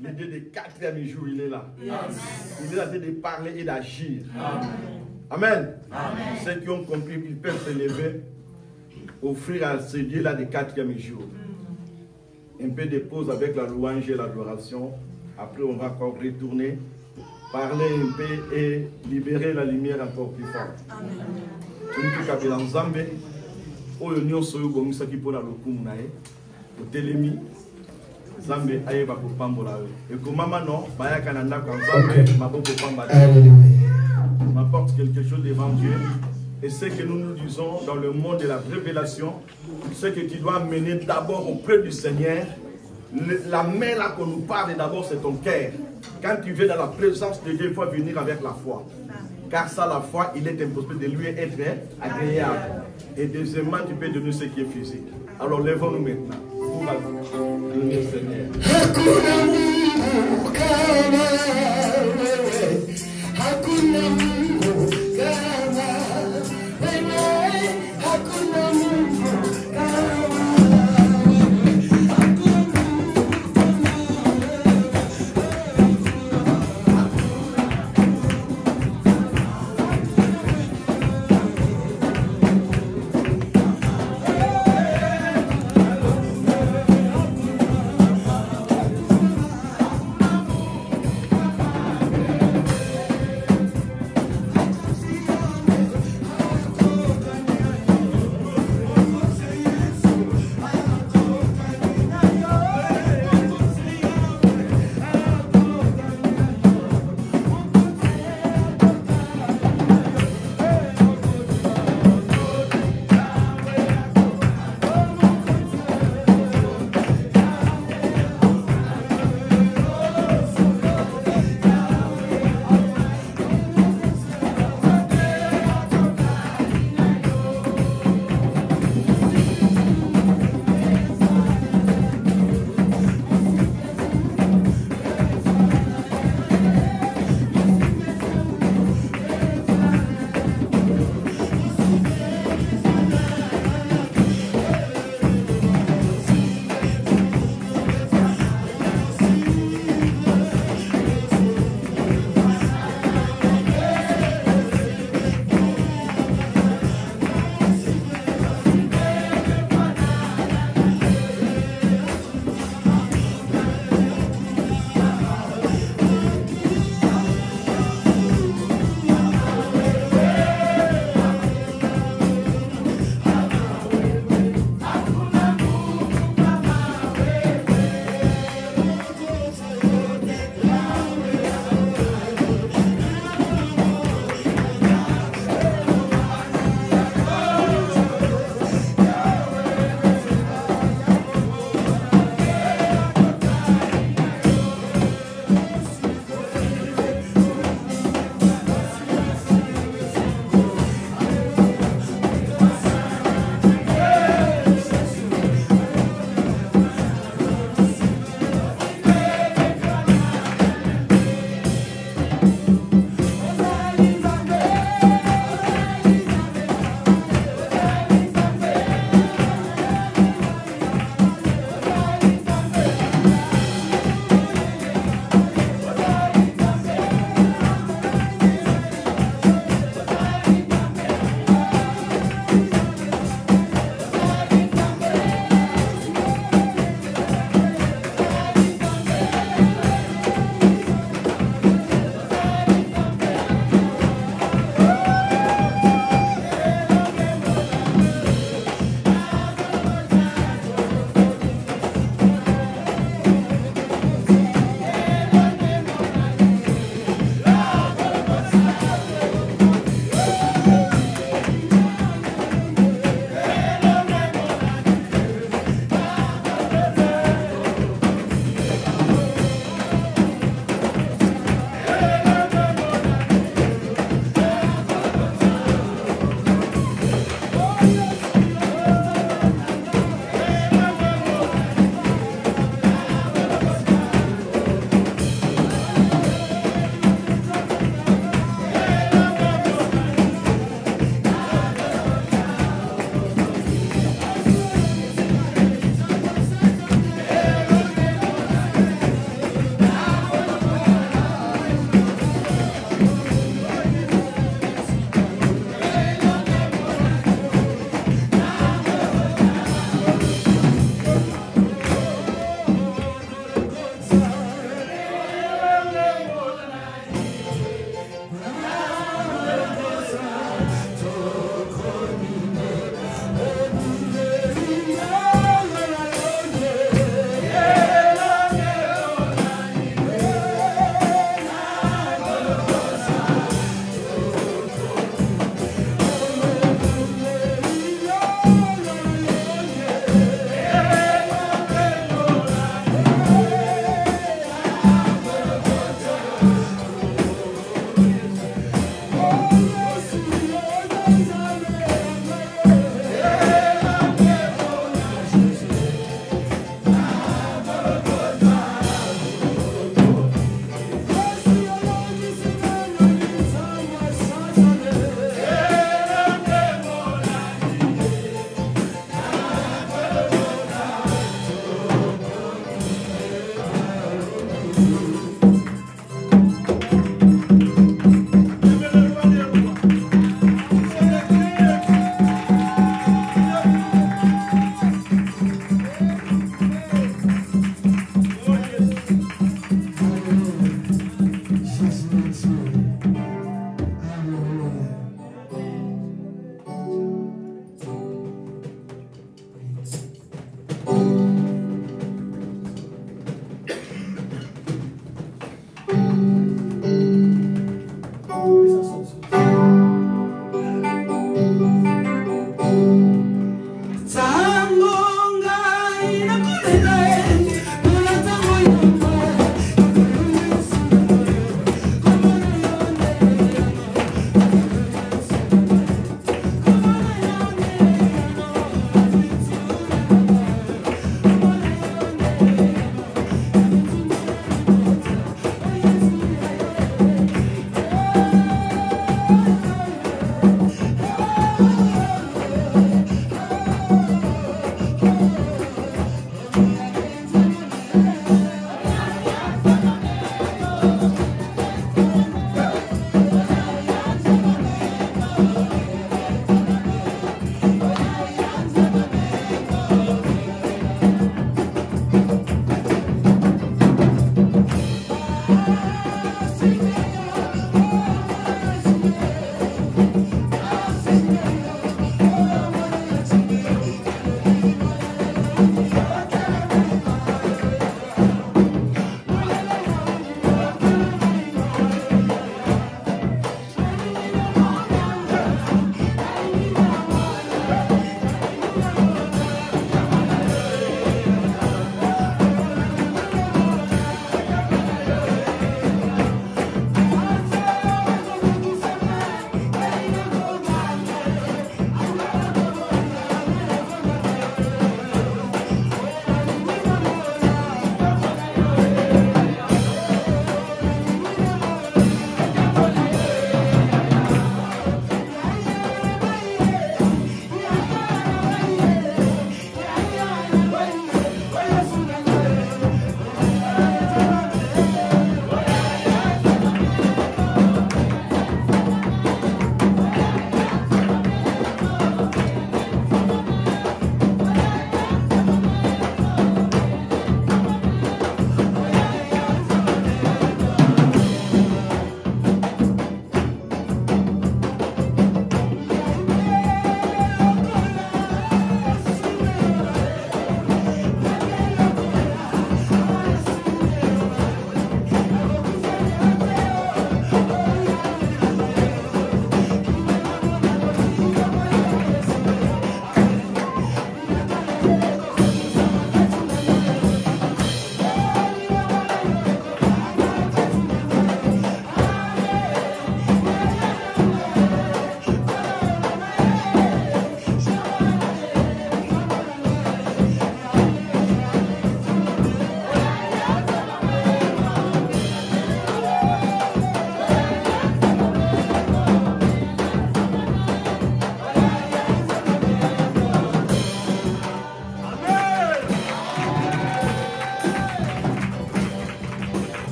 L'idée du 4e jour, il est là. Il est là de parler et d'agir. Amen. Ceux qui ont compris qu'ils peuvent se lever, offrir à ce Dieu-là du 4e jour. Un peu de pause avec la louange et l'adoration. Après, on va encore retourner, parler un peu et libérer la lumière encore plus forte. Amen. Zambe ayeba kupambola et comme maman non baya kananda kwa Zambe maboko pamba. M'apporte quelque chose devant Dieu et ce que nous nous disons dans le monde de la révélation, ce que tu dois mener d'abord auprès du Seigneur. La main là qu'on nous parle d'abord c'est ton cœur. Quand tu viens dans la présence de Dieu, il faut venir avec la foi. Car ça, la foi, il est impossible de lui être agréable. Et deuxièmement, tu peux donner ce qui est physique. Alors lèvons-nous maintenant. Pour le Seigneur.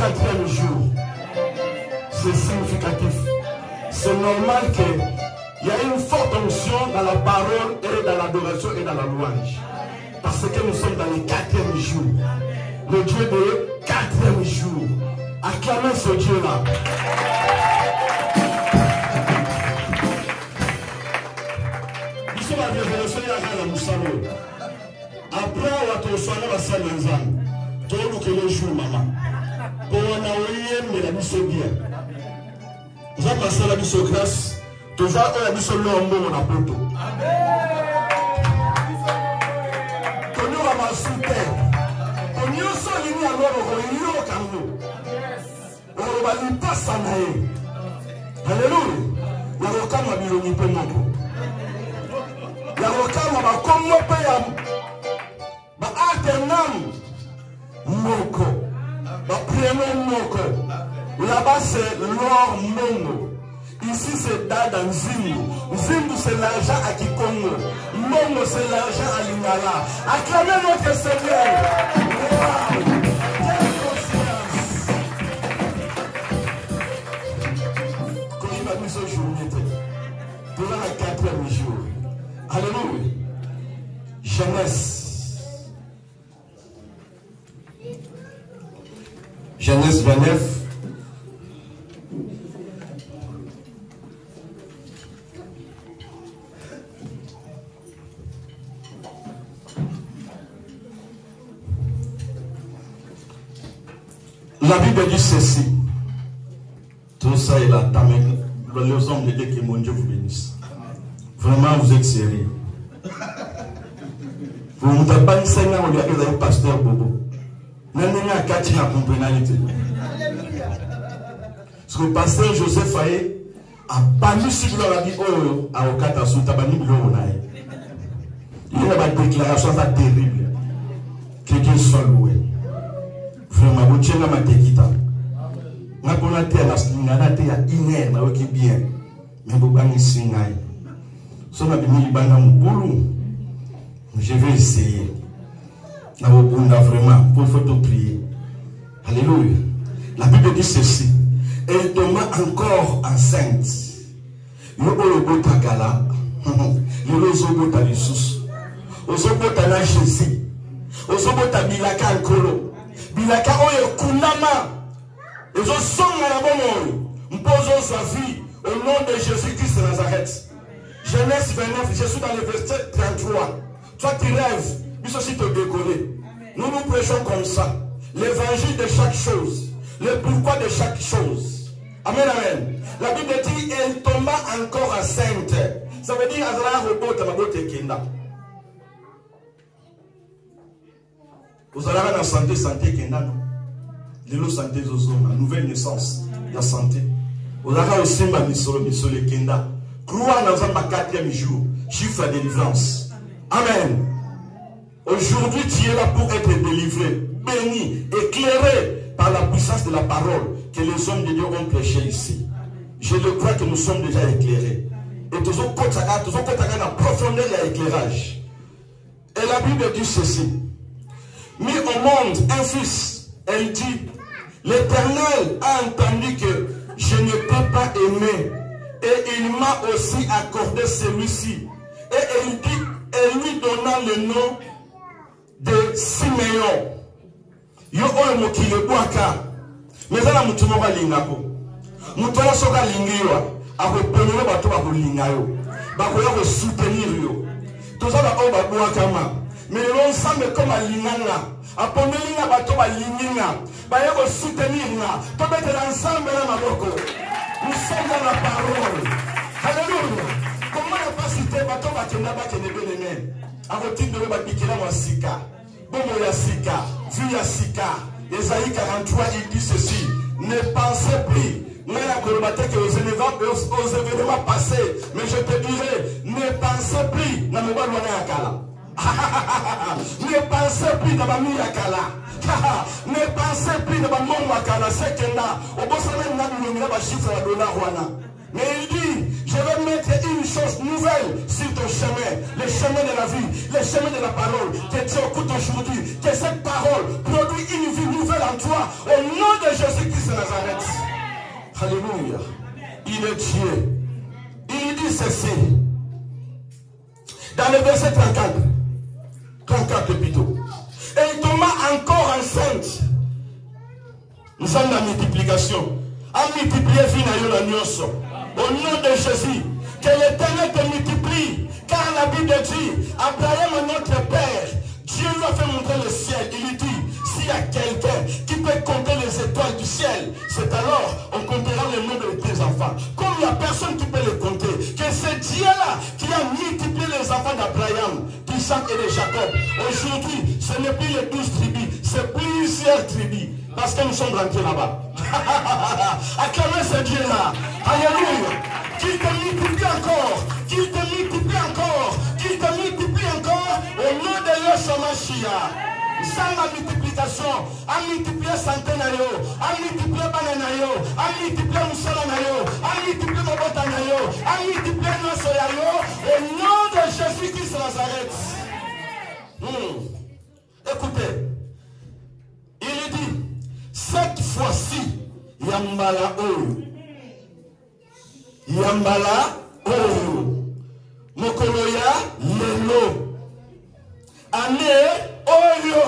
4e jour, c'est significatif. C'est normal qu'il y ait une forte onction dans la parole et dans l'adoration et dans la louange. Parce que nous sommes dans le 4e jour. Le Dieu de 4e jour. Acclamez ce Dieu-là. Nous sommes à la révélation de la Moussalo. Après, on va te soigner la salle de Nzan. Tout le jour, maman. Pour on a oublié, mais la mission bien. Vous avez passé la mission grâce. Tu vas la mission l'homme, mon apôtre. Connu à ma soutane. Connu au sol, il y a l'homme, il y a au Cameroun. On va lui passer à naïe. Alléluia. Il y a aucun ma biologie pour moi. Il y a aucun ma comme moi payam. Ba atenam moko. Ba prénom moko. Là-bas c'est l'or mongo. Ici, c'est Dada Nzimbu. Nzimbu, c'est l'argent à Kikongo. Momo, c'est l'argent à Lingala. Acclamez notre Seigneur. Wow. Quelle conscience. Quand il m'a mis ce jour, pour la 4e jour. Alléluia. Genèse 29. La Bible dit ceci. Tout ça est là. Les hommes de Dieu, que mon Dieu vous bénisse. Vraiment, vous êtes sérieux. Vous ne avez pas enseigné au pasteur Bobo. Vous n'avez pas de la compréhension. Parce que le pasteur Joseph Faye a banni ce qu'il a dit à Okata Souta, banni le Onaï. Il y a une déclaration terrible. Que Dieu soit loué. Vraiment, vous tiens la matékita. Je suis la slingana te ya iner na oki bien. Mais vous avez singai. Si on a mis le bana mboulou, je vais essayer. Na bunda vraiment pour photo prier. Alléluia. La Bible dit ceci. Elle tomba encore enceinte. Yo le bota gala. Le zobota lisusu. Ozobota na Jésus. Ozobota bilaka alkolo. Bilaka oyo kunama. Et je sonne à la bonne. Nous posons sa vie au nom de Jésus-Christ de Nazareth. Genèse 29, je suis dans le verset 33. Toi tu rêves, mais aussi te décoller. Nous nous prêchons comme ça. L'évangile de chaque chose. Le pourquoi de chaque chose. Amen, amen. La Bible dit, elle tomba encore enceinte. Ça veut dire, Azara robot, ma botte kenda. Vous allez avoir la santé kenda, non? La santé zozona, nouvelle naissance, la santé. Vous avez aussi ma mission kenda. Croire dans un 4e jour, chiffre de délivrance. Amen. Aujourd'hui, tu es là pour être délivré, béni, éclairé par la puissance de la parole que les hommes de Dieu ont prêché ici. Je le crois que nous sommes déjà éclairés. Et tous autres côtés la profondeur de l'éclairage. Et la Bible dit ceci. Mis au monde un fils, elle dit, l'Éternel a entendu que je ne peux pas aimer. Et il m'a aussi accordé celui-ci. Et elle dit, elle lui donna le nom de Siméon. Yo oyo mokile bwaka. Mezala mutu moko alingako. Mutu oyo soka lingiwa. Akoponela bato bakolinga yo. Bakoya ko soutenir yo. Tozala oyo babwaka ma. Mais le ensemble comme alinganga. Aponelinga bato balinginga. Baya ko soutenir nga. Tobete l'ensemble na maboko. Nous sommes dans la parole. Alléluia. Comment ne pas citer bato bakenda bakende benene. Avotine de babikela masika. Bomo ya sika, vu ya sika. Esaïe 43, il dit ceci. Ne pensez plus. Mais aux événements passés. Mais je te dirai, ne pensez plus. Ne pensez plus dans ma yakala. Ne pensez plus dans ma yakala. C'est que là, au bout de la chiffre à Dona. Mais il dit, je vais mettre une chose nouvelle sur ton chemin, le chemin de la vie, le chemin de la parole, que tu écoutes aujourd'hui, que cette parole produit une vie nouvelle en toi, au nom de Jésus-Christ de Nazareth. Alléluia. Il est Dieu. Il dit ceci, dans le verset 34 plutôt, et il tomba encore enceinte. Nous sommes dans la multiplication. A multiplier la nuance. Au nom de Jésus, que l'Éternel te multiplie. Car la Bible dit, Abraham notre Père, Dieu lui a fait montrer le ciel. Il lui dit, s'il y a quelqu'un qui peut compter les étoiles du ciel, c'est alors on comptera le nom de tes enfants. Comme il n'y a personne qui peut les compter, que c'est Dieu-là qui a multiplié les enfants d'Abraham, d'Isaac et de Jacob. Aujourd'hui, ce n'est plus les 12 tribus, c'est plusieurs tribus. Parce que nous sommes rentrés là-bas. Acclamez ce Dieu-là. Alléluia. Qu'il te multiplie encore. Qu'il te multiplie encore. Qu'il te multiplie encore. Au nom de Yeshua Mashiach. Ça m'a multiplié. multiplication, à multiplier santé na yo, à multiplier banana yo, à multiplier musala na yo, à multiplier mobota na yo, à multiplier noso ya yo, au nom de Jésus-Christ Nazareth. Écoutez, il dit, cette fois-ci, Yambala Oyo. Yambala Oyo. Mokoloya Lelo. Année Oyo.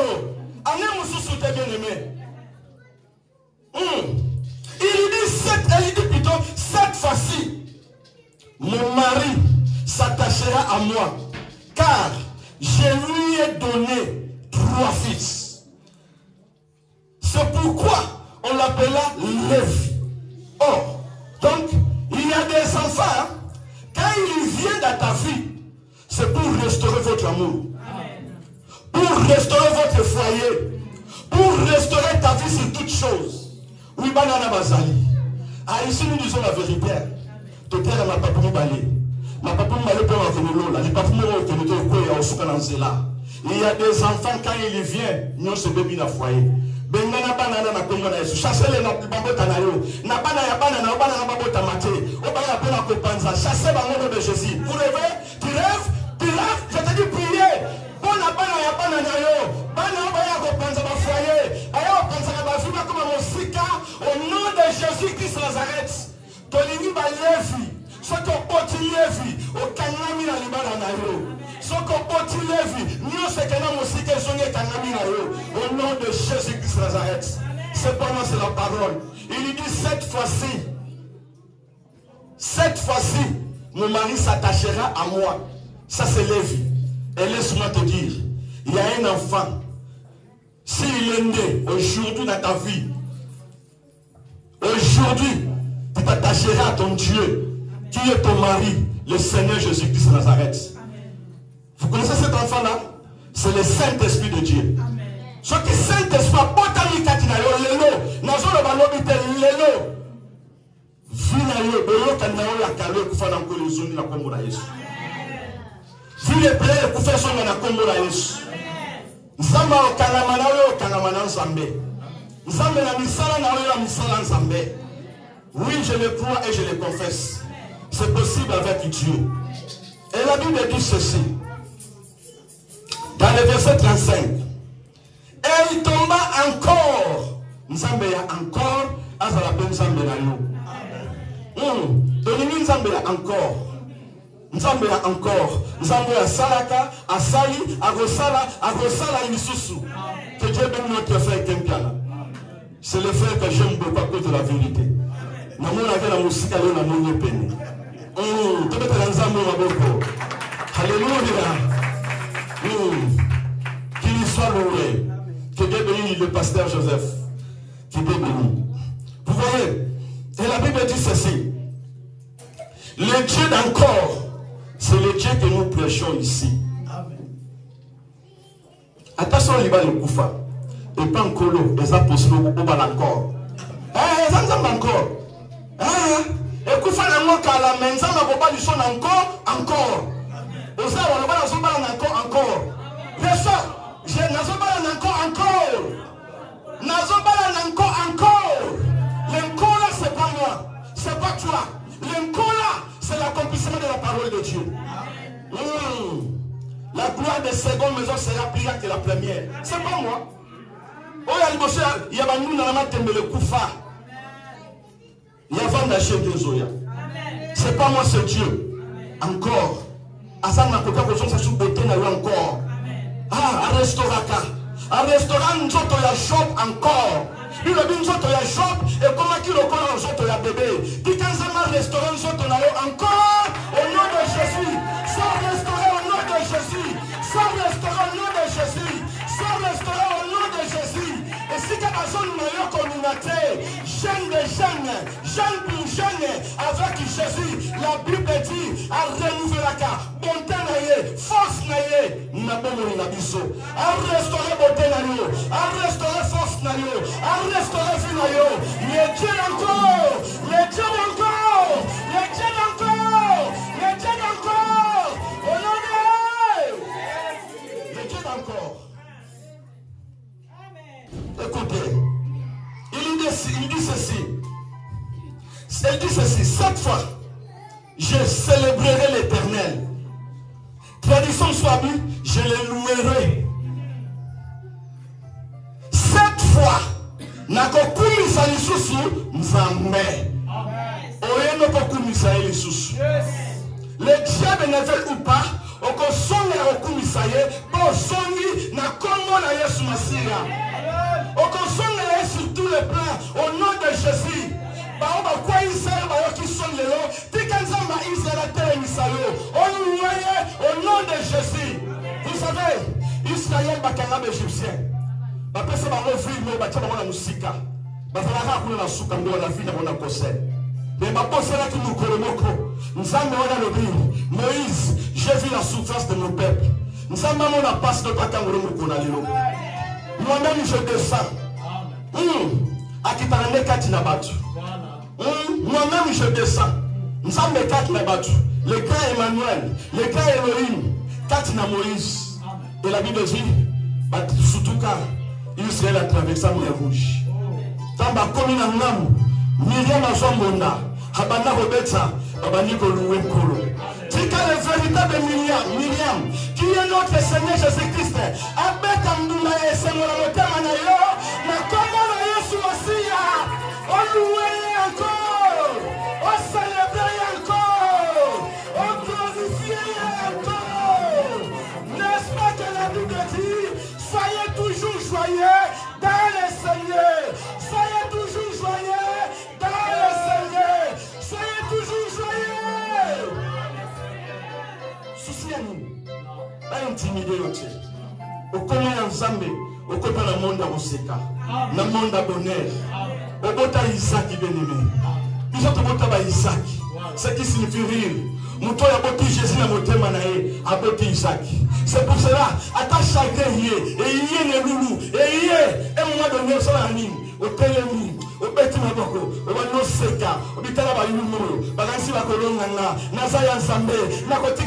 Année Moussou t'es bien aimé. Il dit plutôt, cette fois-ci, mon mari s'attachera à moi, car je lui ai donné 3 fils. C'est pourquoi on l'appela Lévi. Or, donc, il y a des enfants, quand ils viennent dans ta vie, c'est pour restaurer votre amour, pour restaurer votre foyer, pour restaurer ta vie sur toutes choses. Oui, banana bazali. Ah, ici nous disons la vérité. Te terre ma papa m'balé. Ma papa m'balé pour venir là. Les papas m'ont tenu de quoi au soukananzela. Il y a des enfants quand ils viennent, nous se bébé dans foyer. Bengana banana na kongo na Yesu. Chasser les babota na yo. Na bana ya bana na bana na babota mate. O bana pena ko panza. Chasser ba nom de Jésus. Vous rêvez? Tu rêves? Je te dis prier. Bon na bana ya bana na yo. Bana ba ya ko panza ba foyer. Ayo panza ba fima comme mosika au nom de Jésus-Christ Nazareth. Tolini ba Lévi. Soko poti Lévi. O kanami na libala na yo. Soko poti Lévi. Nyo se kana mosika zonge kanami na yo. Au nom de Jésus-Christ Nazareth. C'est pas moi, c'est la parole. Il dit cette fois-ci, mon mari s'attachera à moi. Ça c'est Lévi. Et laisse-moi te dire, il y a un enfant. S'il est né aujourd'hui dans ta vie, aujourd'hui, tu t'attacheras à ton Dieu, qui est ton mari, le Seigneur Jésus-Christ de Nazareth. Vous connaissez cet enfant-là? C'est le Saint-Esprit de Dieu. Ce qui Saint-Esprit a porté katina yo lelo, nazo le balobi te lelo. Vina yo belo kanao la kalo kufana nkolo zoni na kombo na Yesu. Vile play kufa songa na kombo na Yesu. Nzamba okangamana yo okangamana nzambe. Nzambe na misala na yo na misala nzambe. Oui, je le crois et je le confesse. C'est possible avec Dieu. Et la Bible dit ceci. Dans le verset 35. Et il tomba encore. Nzambe ya encore. Azalabe nzambe na yo. Donini nzambe ya encore. Nzambe ya encore. Nzambe ya salaka. Asali. Agosala lisusu. Que Dieu bénisse notre frère Kempiana. C'est le frère que j'aime beaucoup à cause de la vérité. Namona ke na musika leo na monye pene. Tobeta nzambe na boko. Alléluia. Qu'il soit loué. Que Dieu bénisse le pasteur Joseph. Que Dieu bénisse. Vous voyez, et la Bible dit ceci. Le Dieu d'encore, c'est le Dieu que nous prêchons ici. Attention, il va le koufa. Et pas encore, les apôtres, au bas encore. Les ensemble encore. Et koufa n'a pas qu'à la main, ça n'a pas du son encore. Au sein, on va encore. Les soeurs, je n'ai pas encore. L'encore, c'est pas moi. C'est pas toi. L'encore, c'est l'accomplissement de la parole de Dieu. La gloire des secondes maisons sera plus grande que la première. C'est pas moi. Oh, il y a nous dans la le koufa. Il y a vent d'acheter des zoya. C'est pas moi, c'est Dieu. Encore. Azam na koka ko zonsa su beauté na encore. Ah, un restaurant. Un restaurant nzoto ya shop encore. Il a bien nzoto ya shop et comment qu'il le connaît nzoto ya bébé. Qui quand ça un restaurant nzoto na yo encore au nom de Jésus. Sans restaurant au nom de Jésus. Sans restaurant au nom de Jésus. Sans restaurant au nom de Jésus. Et si tu as besoin de la communauté, jeune de jeune pour jeune, avec Jésus, la Bible dit, à renouveler la carte, bonté naïe, force naïe, n'a pas mon inabisso, à restaurer bonté naïe, à restaurer force naïe, à restaurer vie naïe, les dieux encore, les dieux encore, les dieux encore, les dieux encore, au nom de les dieux encore. cette fois, je célébrerai l'Éternel. Tradition soit dit, je le louerai. Cette fois, nakokumisa lisusu nzambe. Oyeno kokumisa lisusu. Le diable ne veut ou pas, okosonga okumisa ye, osongi na kombo na Yesu Masiya. Okosonga ye sur tous les plans au nom de Jésus. Baoba kwa Israël bayoki son lelo, tikanzamba Israël telemisayo. On voyait au nom de Jésus. Vous savez, Israël bakanga l'Égyptien. Bapesa bango film batia bango na musika. Bazalaka kuna na suka ndo na fina bona kose. Mais baposela ki mukolo moko. Nzambe wana lobi, Moïse, j'ai vu la souffrance de mon peuple. Nzambe mona passe de bakangolo mukona lelo. Moi-même je descends. Akitarane kati na batu. Moi-même je descends. Nzambe kati na batu. Le grand Emmanuel, le grand Elohim, kati na Moïse. Et la Bible dit, surtout quand Israël a traversé la mer rouge. Tamba komi na ngamu, Miriam a zombonda, habana robeta, babani koloué kolo. Tika le véritable Miriam, qui est notre Seigneur Jésus-Christ, abet amdula et Seigneur le temanayo, na komo na Yesu Masiya, on loué encore, on célèbre encore, on glorifie encore. N'est-ce pas que la Bible dit, soyez toujours joyeux dans le Seigneur, soyez toujours joyeux dans le Seigneur, soyez toujours joyeux. Souci à nous, pas intimider l'autre. Au commun ensemble, au copain le monde à Oseka, le monde à bonheur, au bota Isaac bien-aimé. Ils ont bota Isaac, ce qui signifie rire. Mouton a boti Jésus na motema na ye, a boti Isaac. C'est pour cela, attache chacun yé, et yé ne loulou, et yé, et moi donné au sol en ligne, au télémi, au bêti maboko, au bano seka, au bitala ba yumuro, bagansi ba kolonga na, na zaya nzambe, na kotik.